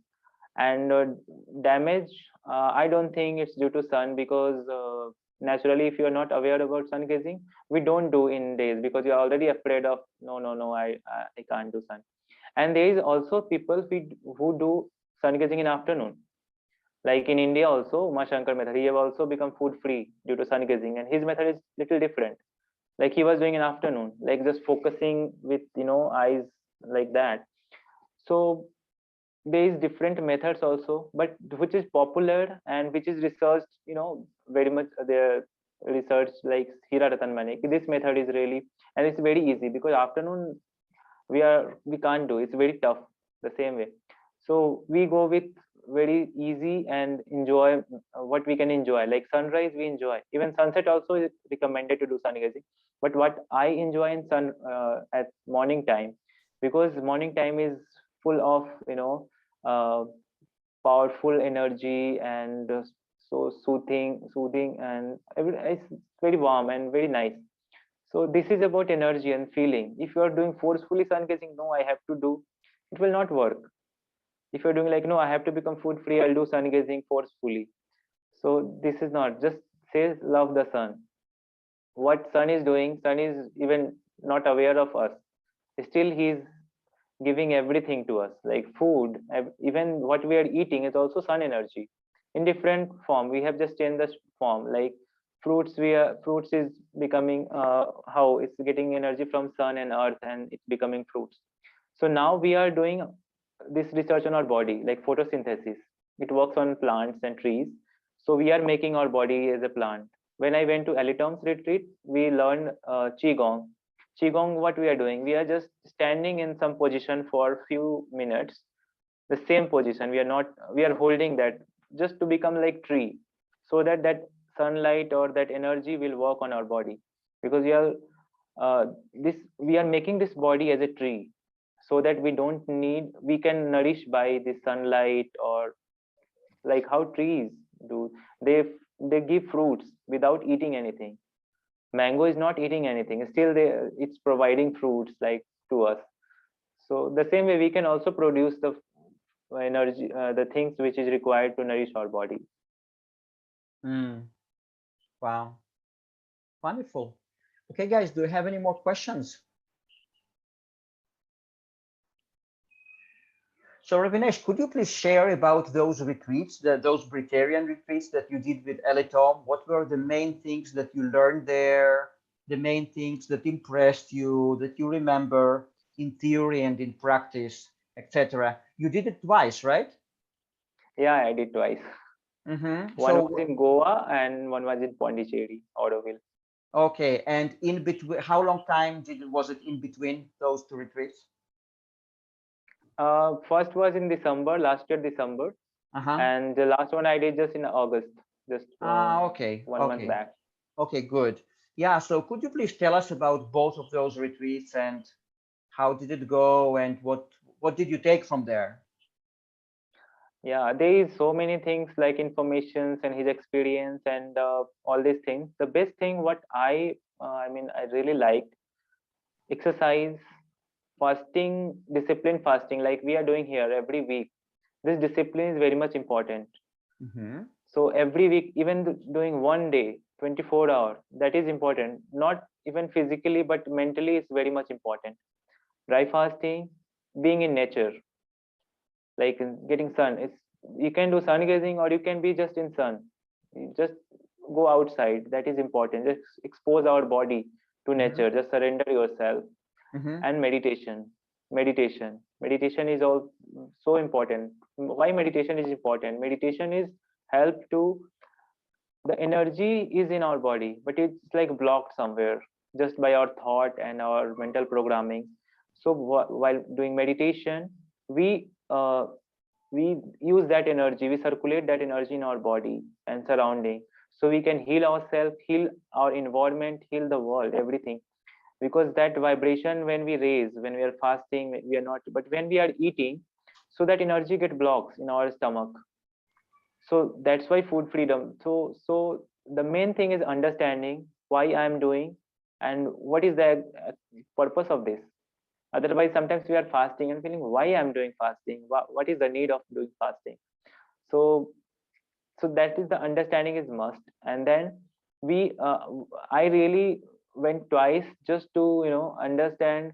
And damage, I don't think it's due to sun, because naturally if you are not aware about sun gazing, we don't do in days, because you're already afraid of no, I can't do sun. And there is also people who do sun gazing in afternoon, like in India also, Uma Shankar method, he have also become food free due to sun gazing, and his method is little different. Like he was doing in afternoon, like just focusing with eyes like that. So there is different methods also, but which is popular and which is researched, very much their research, like Hira Ratan Manik. This method is really, and it's very easy, because afternoon we can't do, it's very tough the same way. So we go with very easy and enjoy what we can enjoy. Like sunrise we enjoy, even sunset also is recommended to do sun gazing. But what I enjoy in sun at morning time, because morning time is full of uh, powerful energy, and so soothing, and it's very warm and very nice. So this is about energy and feeling. If you are doing forcefully sun gazing, no, I have to do, it will not work. If you're doing like, no, I have to become food free, I'll do sun gazing forcefully. So this is not, just says love the sun. What sun is doing, sun is even not aware of us. Still, he's giving everything to us, like food. Even what we are eating is also sun energy in different form. We have just changed the form. Like fruits, fruits is becoming how it's getting energy from sun and earth, and it's becoming fruits. So now we are doing this research on our body, like photosynthesis. It works on plants and trees. So we are making our body as a plant. When I went to Alitom's retreat, we learned qigong. Qigong, what we are doing, we are just standing in some position for few minutes, the same position. We are holding that just to become like tree, so that that sunlight or that energy will work on our body, because we are making this body as a tree, so that we can nourish by the sunlight, or like how trees do. They give fruits without eating anything. Mango is not eating anything, still it's providing fruits like to us. So the same way we can also produce the energy, the things which is required to nourish our body. Wow, wonderful. Okay, guys, do you have any more questions? So Ravinesh, could you please share about those retreats, those Britannian retreats that you did with Elitom? What were the main things that you learned there? The main things that impressed you, that you remember in theory and in practice, etc. You did it twice, right? Yeah, I did twice. One was in Goa and one was in Pondicherry, Auroville. Okay, and in between, how long time was it in between those two retreats? First was in December, last year December, and the last one I did just in August, just okay, 1 month back. Okay, good. Yeah, so could you please tell us about both of those retreats and how did it go and what did you take from there? Yeah, there is so many things like informations and his experience and all these things. The best thing what I really liked, exercise, fasting, discipline fasting, like we are doing here every week. This discipline is very much important. So every week, even doing one day, 24 hours, that is important. Not even physically, but mentally, it's very much important. Dry fasting, being in nature, like getting sun. You can do sun gazing, or you can be just in sun. You just go outside. That is important. Just expose our body to nature. Just surrender yourself. And meditation is all so important. Why meditation is important? Meditation is help to, the energy is in our body, but it's like blocked somewhere just by our thought and our mental programming. So while doing meditation, we use that energy, we circulate that energy in our body and surrounding, so we can heal ourselves, heal our environment, heal the world, everything. Because that vibration, when we raise, when we are fasting, we are not, but when we are eating, so that energy get blocks in our stomach. So that's why food freedom. So the main thing is understanding why I am doing and what is the purpose of this. Otherwise, sometimes we are fasting and feeling why I'm doing fasting, what is the need of doing fasting. So that is the understanding is must. And then I really went twice just to understand,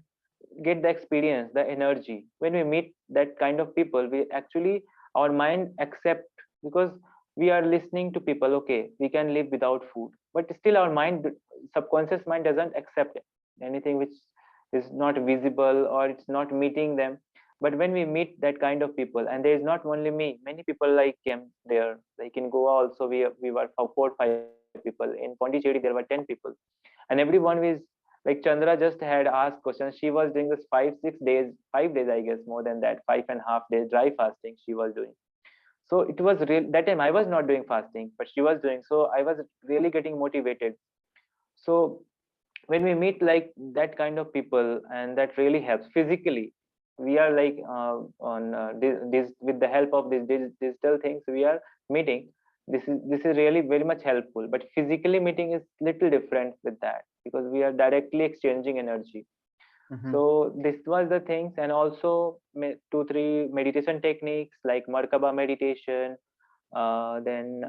get the experience, the energy. When we meet that kind of people, we actually, our mind accept, because we are listening to people. Okay, we can live without food, but still our mind, subconscious mind, doesn't accept anything which is not visible or it's not meeting them. But when we meet that kind of people, and there is not only me, many people like came there. Like in Goa also, we were 4 or 5 people. In Pondicherry there were 10 people, and everyone is like, Chandra just had asked questions. She was doing this 5 6 days, 5 days, I guess, more than that, 5.5 days dry fasting she was doing. So it was real. That time I was not doing fasting, but she was doing. So I was really getting motivated. So when we meet like that kind of people, and that really helps physically. We are like on this, with the help of these digital things we are meeting. This is really very much helpful, but physically meeting is little different with that, because we are directly exchanging energy. So this was the things. And also 2 3 meditation techniques like Markaba meditation, then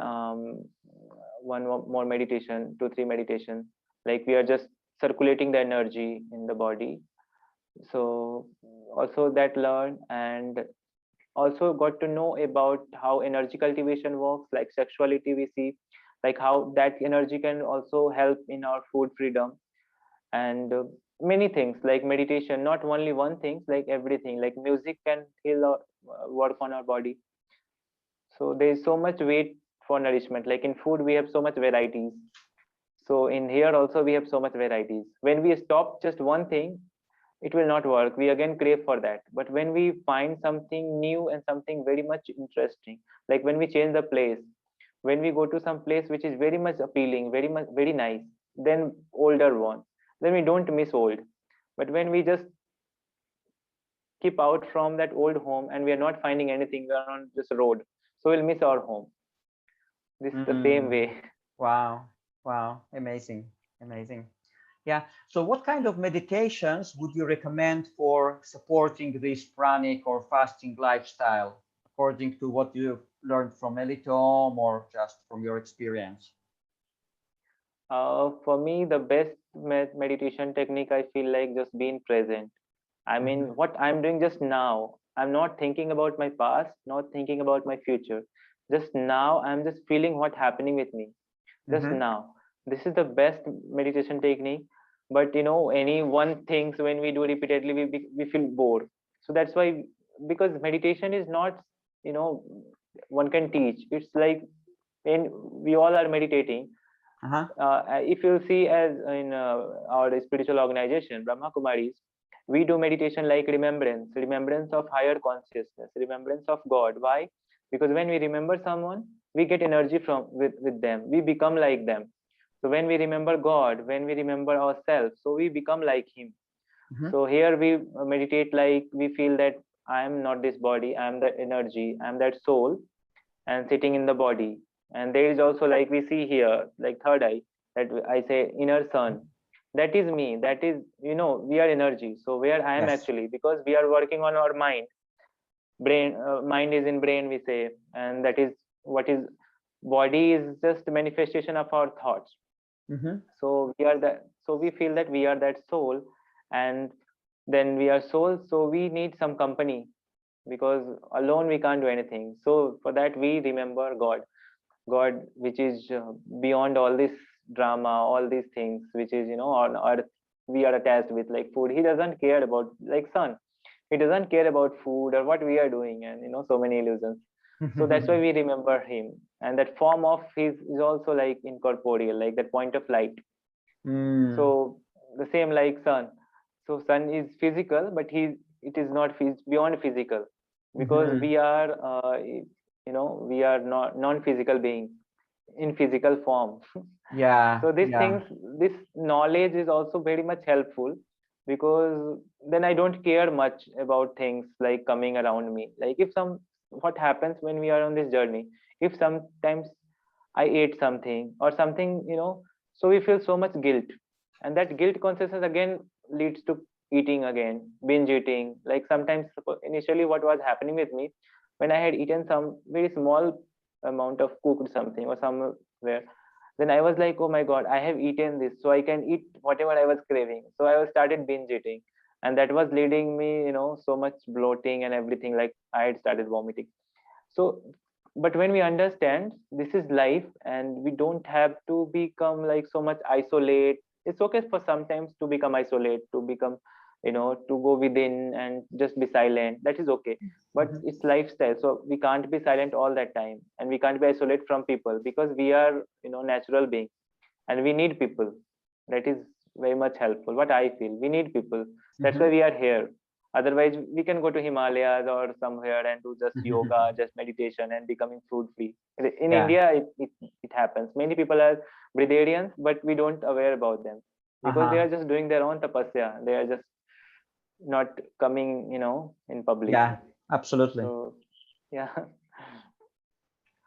one more meditation, 2 3 meditation, like we are just circulating the energy in the body. So also that learned, and also got to know about how energy cultivation works, like sexuality we see, like how that energy can also help in our food freedom, and many things like meditation, not only one thing, like everything, like music can heal or work on our body. So there is so much weight for nourishment, like in food we have so much varieties, so in here also we have so much varieties. When we stop just one thing, it will not work, we again crave for that. But when we find something new and something very much interesting, like when we change the place, when we go to some place which is very much appealing, very nice, then older one, then we don't miss old. But when we just keep out from that old home and we are not finding anything, we are on this road, so we'll miss our home. This is the same way. Wow. Wow. Amazing. Amazing. Yeah. So what kind of meditations would you recommend for supporting this pranic or fasting lifestyle, according to what you've learned from Elitom or just from your experience? For me, the best meditation technique, I feel like just being present. I mean, what I'm doing just now, I'm not thinking about my past, not thinking about my future. Just now, I'm just feeling what's happening with me. Just now. This is the best meditation technique. But you know, any one things when we do repeatedly, we feel bored. So that's why, because meditation is not, you know, one can teach. It's like when we all are meditating. If you see as in our spiritual organization, Brahma Kumaris, we do meditation like remembrance of higher consciousness, remembrance of God. Why? Because when we remember someone, we get energy from with them, we become like them. So when we remember God, when we remember ourselves, so we become like him. So here we meditate like we feel that I am not this body, I am the energy, I am that soul, and sitting in the body. And there is also, like we see here, like third eye, that I say inner sun, that is me, that is, you know, we are energy. So where I am actually, because we are working on our mind, brain, mind is in brain, we say, and that is what is, body is just a manifestation of our thoughts. So we are that, so we feel that we are that soul, and then we are soul, so we need some company, because alone we can't do anything. So for that we remember God, which is beyond all this drama, all these things, which is, you know, on earth we are attached with, like food. He doesn't care about, like sun, he doesn't care about food or what we are doing, and you know, so many illusions. So that's why we remember him. And that form of his is also like incorporeal, like that point of light. So the same like sun. So sun is physical, but it is not beyond physical, because we are you know, we are not non-physical being in physical form. So these things, this knowledge is also very much helpful, because then I don't care much about things like coming around me. Like if what happens when we are on this journey, if sometimes I ate something or something, you know, so we feel so much guilt, and that guilt consciousness again leads to eating again, binge eating. Like sometimes initially what was happening with me, when I had eaten some very small amount of cooked something or somewhere, then I was like, oh my god, I have eaten this, so I can eat whatever I was craving. So I was started binge eating, and that was leading me, you know, so much bloating and everything, like I had started vomiting. So but when we understand this is life, and we don't have to become like so much isolate. It's okay for sometimes to become isolate, to become, you know, to go within and just be silent, that is okay. But it's lifestyle, so we can't be silent all that time, and we can't be isolated from people, because we are, you know, natural beings, and we need people. That is very much helpful, what I feel. We need people, that's why we are here. Otherwise we can go to Himalayas or somewhere and do just yoga, just meditation, and becoming food free. In India it happens. Many people are breatharians, but we don't aware about them, because they are just doing their own tapasya. They are just not coming, you know, in public. Absolutely. So yeah.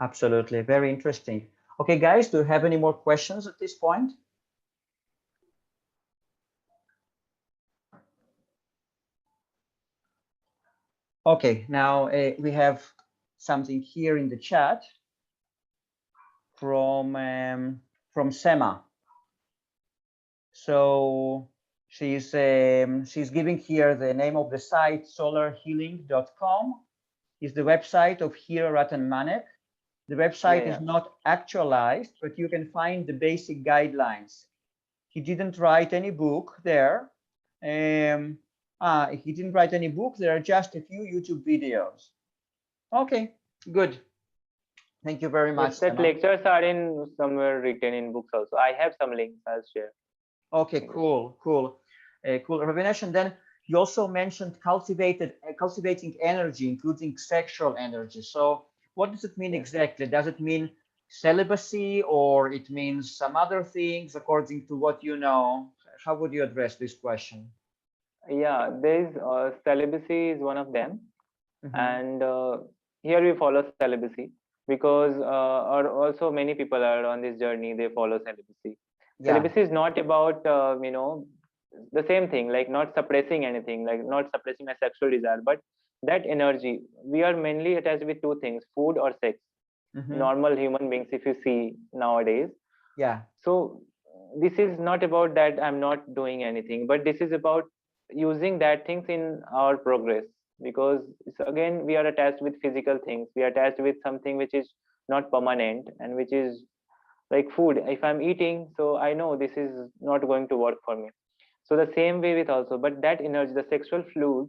Absolutely, very interesting. Okay, guys, do you have any more questions at this point? Okay, now we have something here in the chat from Sema. So she's giving here the name of the site, solarhealing.com is the website of Hira Ratan Manek. The website is not actualized, but you can find the basic guidelines. He didn't write any book there. He didn't write any book. There are just a few YouTube videos. Okay, good. Thank you very much. Yes, that lectures are in somewhere written in books also. I have some links I'll share. Okay, cool. Ravinesh, and then you also mentioned cultivating energy, including sexual energy. So what does it mean exactly? Does it mean celibacy, or it means some other things according to what you know? How would you address this question? Yeah, there's celibacy is one of them. And here we follow celibacy because or also many people are on this journey, they follow celibacy. Celibacy is not about the same thing, like not suppressing anything, like not suppressing a sexual desire, but that energy. We are mainly attached with two things, food or sex. Normal human beings, if you see nowadays. So this is not about that I'm not doing anything, but this is about using that things in our progress, because again we are attached with physical things, we are attached with something which is not permanent and which is like food. If I'm eating, so I know this is not going to work for me. So the same way with also, but that energy, the sexual fluid,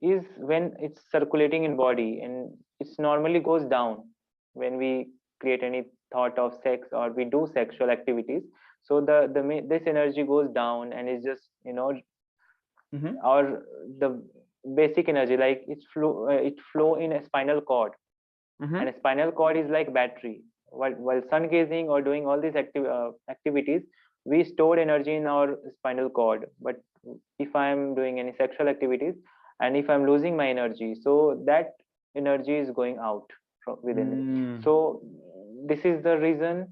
is when it's circulating in body, and it's normally goes down when we create any thought of sex or we do sexual activities. So this energy goes down and it's just or the basic energy, like it flow in a spinal cord. And a spinal cord is like battery. While sun gazing or doing all these activities, we store energy in our spinal cord. But if I'm doing any sexual activities and if I'm losing my energy, so that energy is going out from within me. So this is the reason.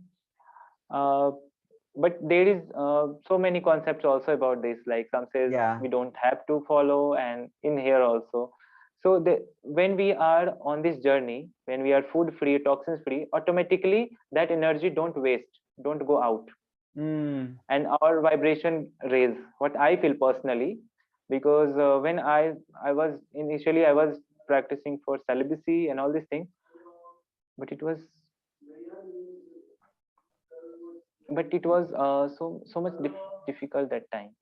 But there is so many concepts also about this, like some says we don't have to follow, and in here also. So when we are on this journey, when we are food free, toxins free, automatically that energy don't waste, don't go out. And our vibration raise, what I feel personally, because when I was initially I was practicing for celibacy and all these things, but it was so much difficult that time.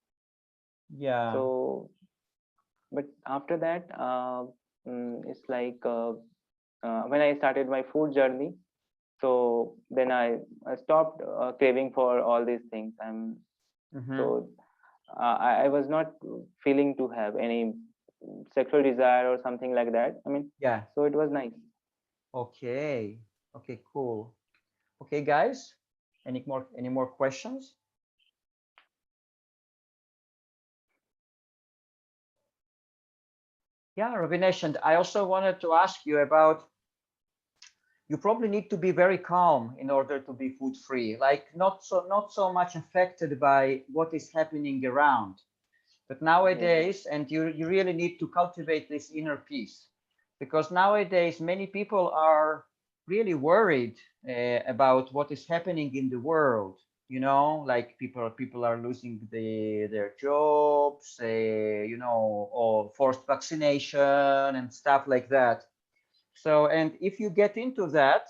So but after that it's like when I started my food journey, so then I stopped craving for all these things. So I was not feeling to have any sexual desire or something like that. I mean, so it was nice. Okay, cool. Okay, guys, any more questions? Yeah, Ravinesh, and I also wanted to ask you about, you probably need to be very calm in order to be food free, like not so much affected by what is happening around. But nowadays, and you really need to cultivate this inner peace, because nowadays many people are really worried about what is happening in the world. Like people are losing their jobs, or forced vaccination and stuff like that. So, and if you get into that,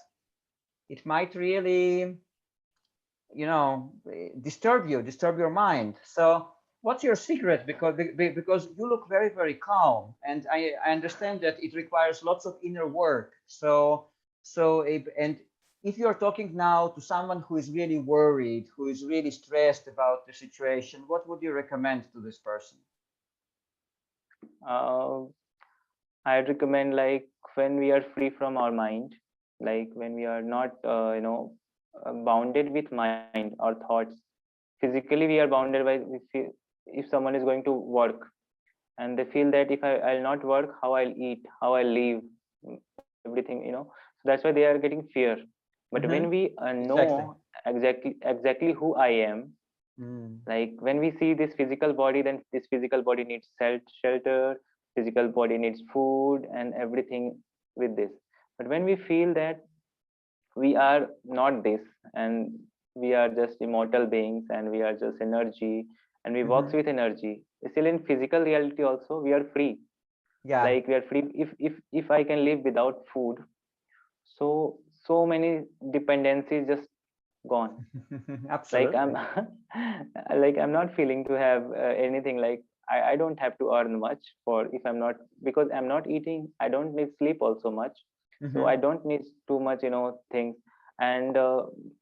it might really, disturb your mind. So what's your secret? Because you look very, very calm, and I understand that it requires lots of inner work. And if you're talking now to someone who is really worried, who is really stressed about the situation, what would you recommend to this person? I'd recommend, like, when we are free from our mind, like when we are not bounded with mind or thoughts. Physically we are bounded by, if someone is going to work and they feel that if I'll not work, how I'll eat, how I'll live, everything, so that's why they are getting fear. But when we know exactly who I am, like when we see this physical body, then this physical body needs shelter, physical body needs food and everything with this. But when we feel that we are not this, and we are just immortal beings and we are just energy and we works with energy. Still in physical reality also we are free. Yeah. Like we are free. If I can live without food, so many dependencies just gone. Like I'm Absolutely. like I'm not feeling to have anything. Like I don't have to earn much for if I'm not, because I'm not eating, I don't need sleep also much, so I don't need too much, things. And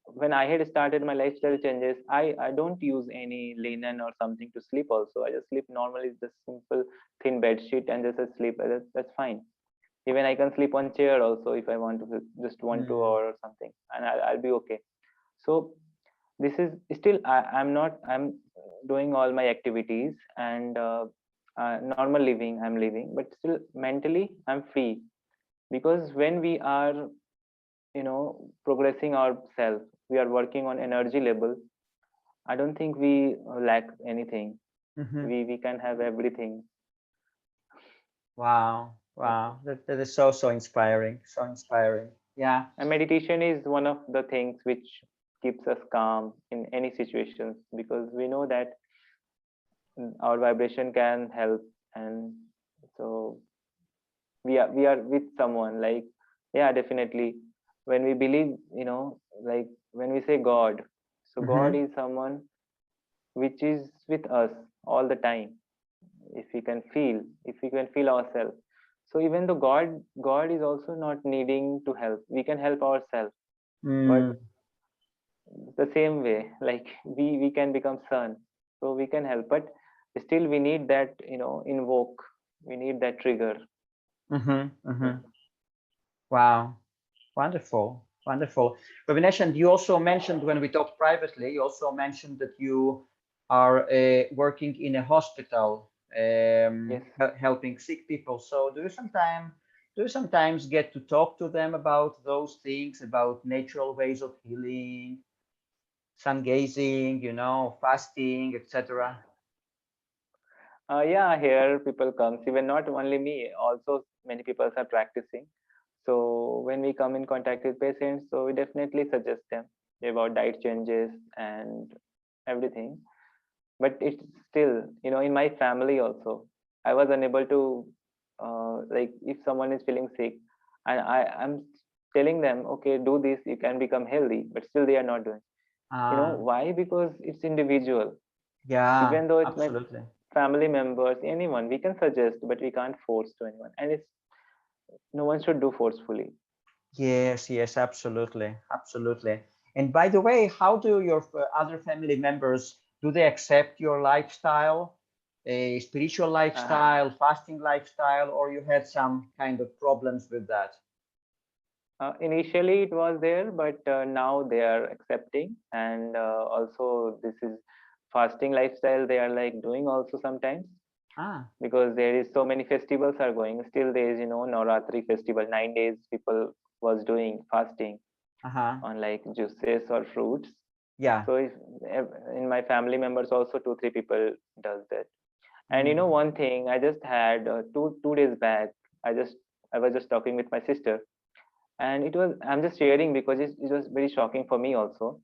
when I had started my lifestyle changes, I don't use any linen or something to sleep also. I just sleep normally, just simple thin bed sheet and just sleep. That's fine. Even I can sleep on chair also if I want to, just 1 2 hour or something, and I'll be okay. So this is still I'm doing all my activities and normal living I'm living, but still mentally I'm free, because when we are progressing ourselves, we are working on energy level. I don't think we lack anything. We can have everything. Wow. Wow. That is so, so inspiring. So inspiring. Yeah. And meditation is one of the things which keeps us calm in any situations, because we know that our vibration can help. And so we are with someone, like, yeah, definitely. When we believe, like when we say God, so God is someone which is with us all the time. If we can feel ourselves, so even though God is also not needing to help, we can help ourselves. But the same way, like we can become sun, so we can help, but still we need that, invoke, we need that trigger. Wow. Wonderful. Wonderful. Ravinesh, and you also mentioned when we talked privately, you also mentioned that you are working in a hospital, Yes. helping sick people. So do you sometimes get to talk to them about those things, about natural ways of healing, sun gazing, fasting, etc.? Yeah, here people comes, even not only me, also many people are practicing. So when we come in contact with patients, so we definitely suggest them about diet changes and everything. But it's still, in my family also, I was unable to, like if someone is feeling sick and I'm telling them, okay, do this, you can become healthy, but still they are not doing. Why? Because it's individual. Yeah, Even though it's my absolutely. family members, anyone, we can suggest, but we can't force to anyone. And it's no one should do forcefully. Yes, yes, absolutely, absolutely. And by the way, how do your other family members, do they accept your lifestyle, a spiritual lifestyle, fasting lifestyle, or you had some kind of problems with that? Initially it was there, but now they are accepting. And also this is fasting lifestyle they are like doing also sometimes, because there is so many festivals are going. Still there is, Navratri festival, 9 days people was doing fasting on like juices or fruits. Yeah. So if in my family members also 2 3 people does that. And one thing I just had two days back, I was just talking with my sister, and I'm just sharing because it was very shocking for me also.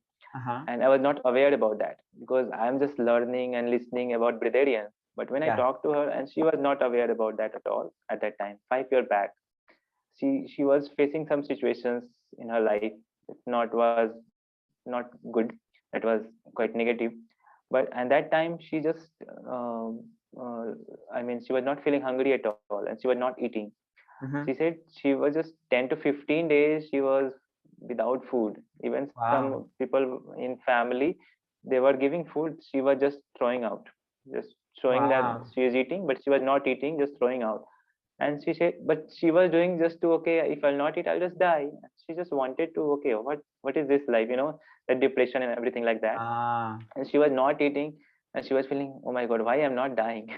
And I was not aware about that, because I'm just learning and listening about breatharian. But when I Yeah. talked to her, and she was not aware about that at all at that time, 5 years back, she was facing some situations in her life. It was not good. That was quite negative. But at that time, she just, uh, I mean, she was not feeling hungry at all, and she was not eating. She said she was just 10 to 15 days she was without food. Even Wow. some people in family, they were giving food, she was just throwing out, just showing that Wow. she is eating, but she was not eating, just throwing out. And she said, but she was doing just to, okay, if I'll not eat, I'll just die. She just wanted to, okay, what is this life, that depression and everything like that. And she was not eating, and she was feeling, oh my god, why I'm not dying.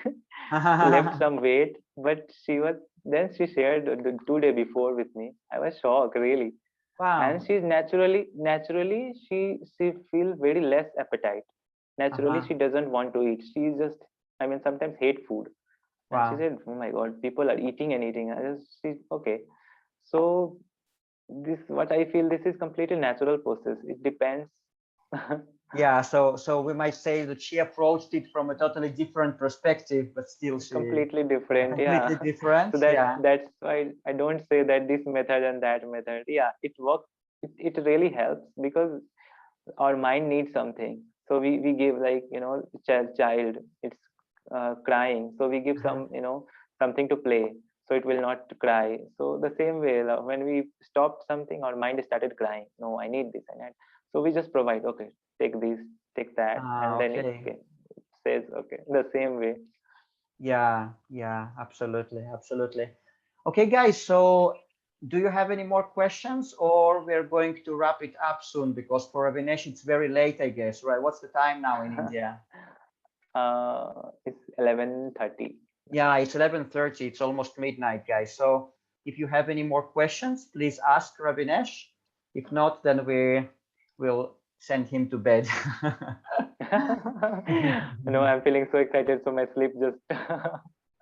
Left some weight, but she was, then she shared the 2 day before with me. I was shocked, really. And Wow. she's naturally she feel very less appetite. Naturally she doesn't want to eat. She's just, I mean, sometimes hate food. And she Wow. said, oh my god, people are eating and eating. I just, she's okay. So this, what I feel, this is completely natural process. It depends Yeah, so we might say that she approached it from a totally different perspective, but still she Completely different. Yeah. completely different. So that's why I don't say that this method and that method. Yeah, it works. It really helps because our mind needs something. So we give, like, child, it's crying, so we give some, something to play, so it will not cry. So the same way, when we stopped something, our mind started crying. No, I need this, so we just provide, okay, take this, take that, and then Okay. it says, okay, the same way. Yeah, absolutely, absolutely. Okay, guys, so do you have any more questions, or we're going to wrap it up soon? Because for Ravinesh, it's very late, I guess, right? What's the time now in India? It's 11:30. Yeah, it's 11:30. It's almost midnight, guys. So if you have any more questions, please ask Ravinesh. If not, then we will send him to bed. No, I'm feeling so excited, so my sleep just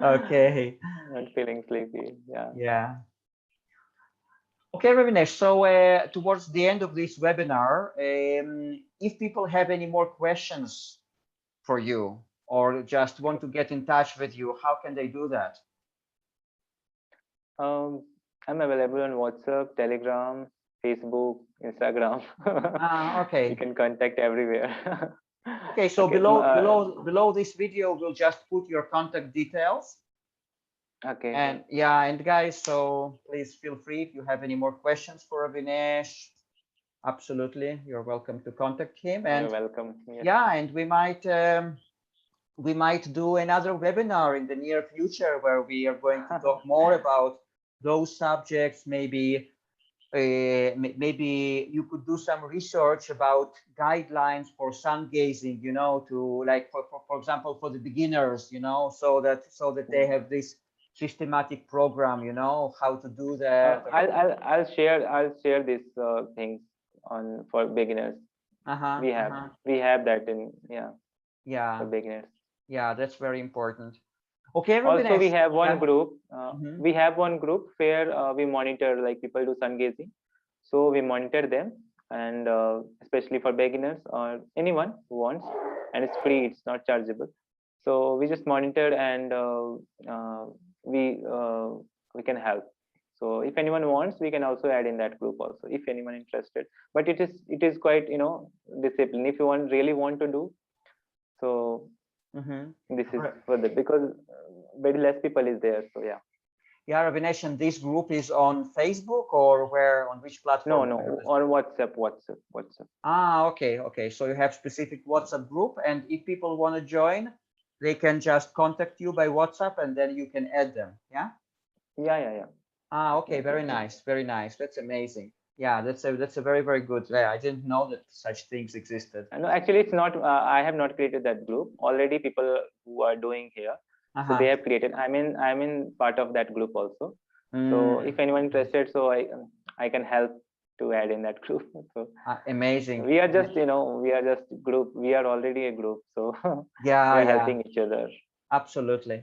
Okay. not feeling sleepy. Yeah. Yeah. Okay, Ravinesh. So towards the end of this webinar, if people have any more questions for you or just want to get in touch with you, how can they do that? I'm available on WhatsApp, Telegram, Facebook, Instagram. Okay. You can contact everywhere. Okay, so Okay. below this video, we'll just put your contact details. Okay. And yeah, and guys, so please feel free if you have any more questions for Ravinesh. Absolutely, you're welcome to contact him. And You're welcome. Yes. yeah, and we might do another webinar in the near future where we are going to talk more about those subjects. Maybe maybe you could do some research about guidelines for sun gazing, to, like, for example, for the beginners, so that they have this systematic program, how to do that. I'll share these things on for beginners. We have that in, Yeah, for beginners. yeah, that's very important. Okay, Also, we Ravinesh. have one group. Mhm. We have one group where we monitor, like, people do sun gazing. So we monitor them, and especially for beginners or anyone who wants, and it's free. It's not chargeable. So we just monitor, and we can help. So if anyone wants, we can also add in that group also, if anyone interested. But it is quite, discipline. If you really want to do, so this is for the, because very less people is there. So yeah. Yeah, Ravinesh, and this group is on Facebook or where, on which platform? No, on WhatsApp. Okay. So you have specific WhatsApp group, and if people want to join, they can just contact you by WhatsApp, and then you can add them. Yeah. Yeah. Okay. Very nice. Very nice. That's amazing. Yeah, that's a very, very good. Yeah, I didn't know that such things existed. No, actually, it's not. I have not created that group. Already, people who are doing here, so they have created. I'm in part of that group also. So if anyone interested, so I can help to add in that group. So amazing. We are just group. We are already a group, so yeah, we are helping each other. Absolutely.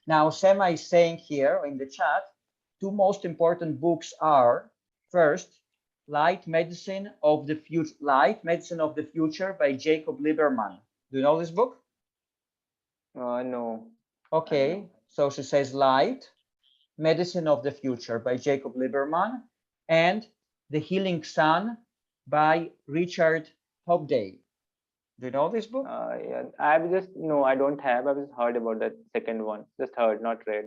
Now, Sema is saying here in the chat, two most important books are, first, Light Medicine of the Future by Jacob Lieberman. Do you know this book? No. Okay, so she says Light Medicine of the Future by Jacob Lieberman, and The Healing Sun by Richard Hobday. Do you know this book? Yeah, I don't have. I've just heard about that second one. Just heard, not read.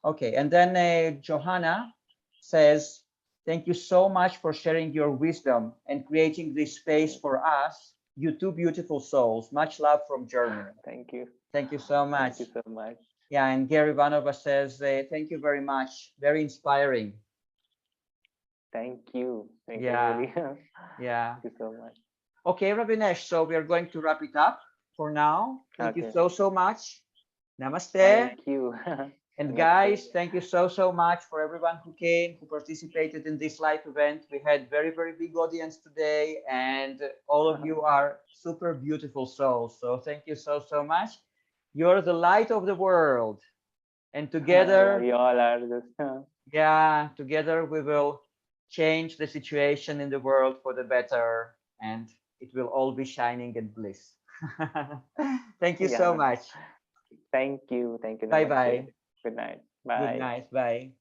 Okay. And then Johanna says, thank you so much for sharing your wisdom and creating this space for us, you two beautiful souls. Much love from Germany. Thank you. Thank you so much. Thank you so much. Yeah, and Gary Vanova says, thank you very much. Very inspiring. Thank you. Thank yeah. you. Really. Yeah. Thank you so much. Okay, Ravinesh, so we are going to wrap it up for now. Thank you so much. Namaste. Thank you. And guys, thank you so much for everyone who came, who participated in this live event. We had very, very big audience today, and all of you are super beautiful souls. So thank you so much. You're the light of the world. And together, we all are just. Yeah, together we will change the situation in the world for the better, and it will all be shining and bliss. Thank you so Yeah. much. Thank you. Thank you. Bye Namaste. bye. Good night. Good Bye. night. Bye.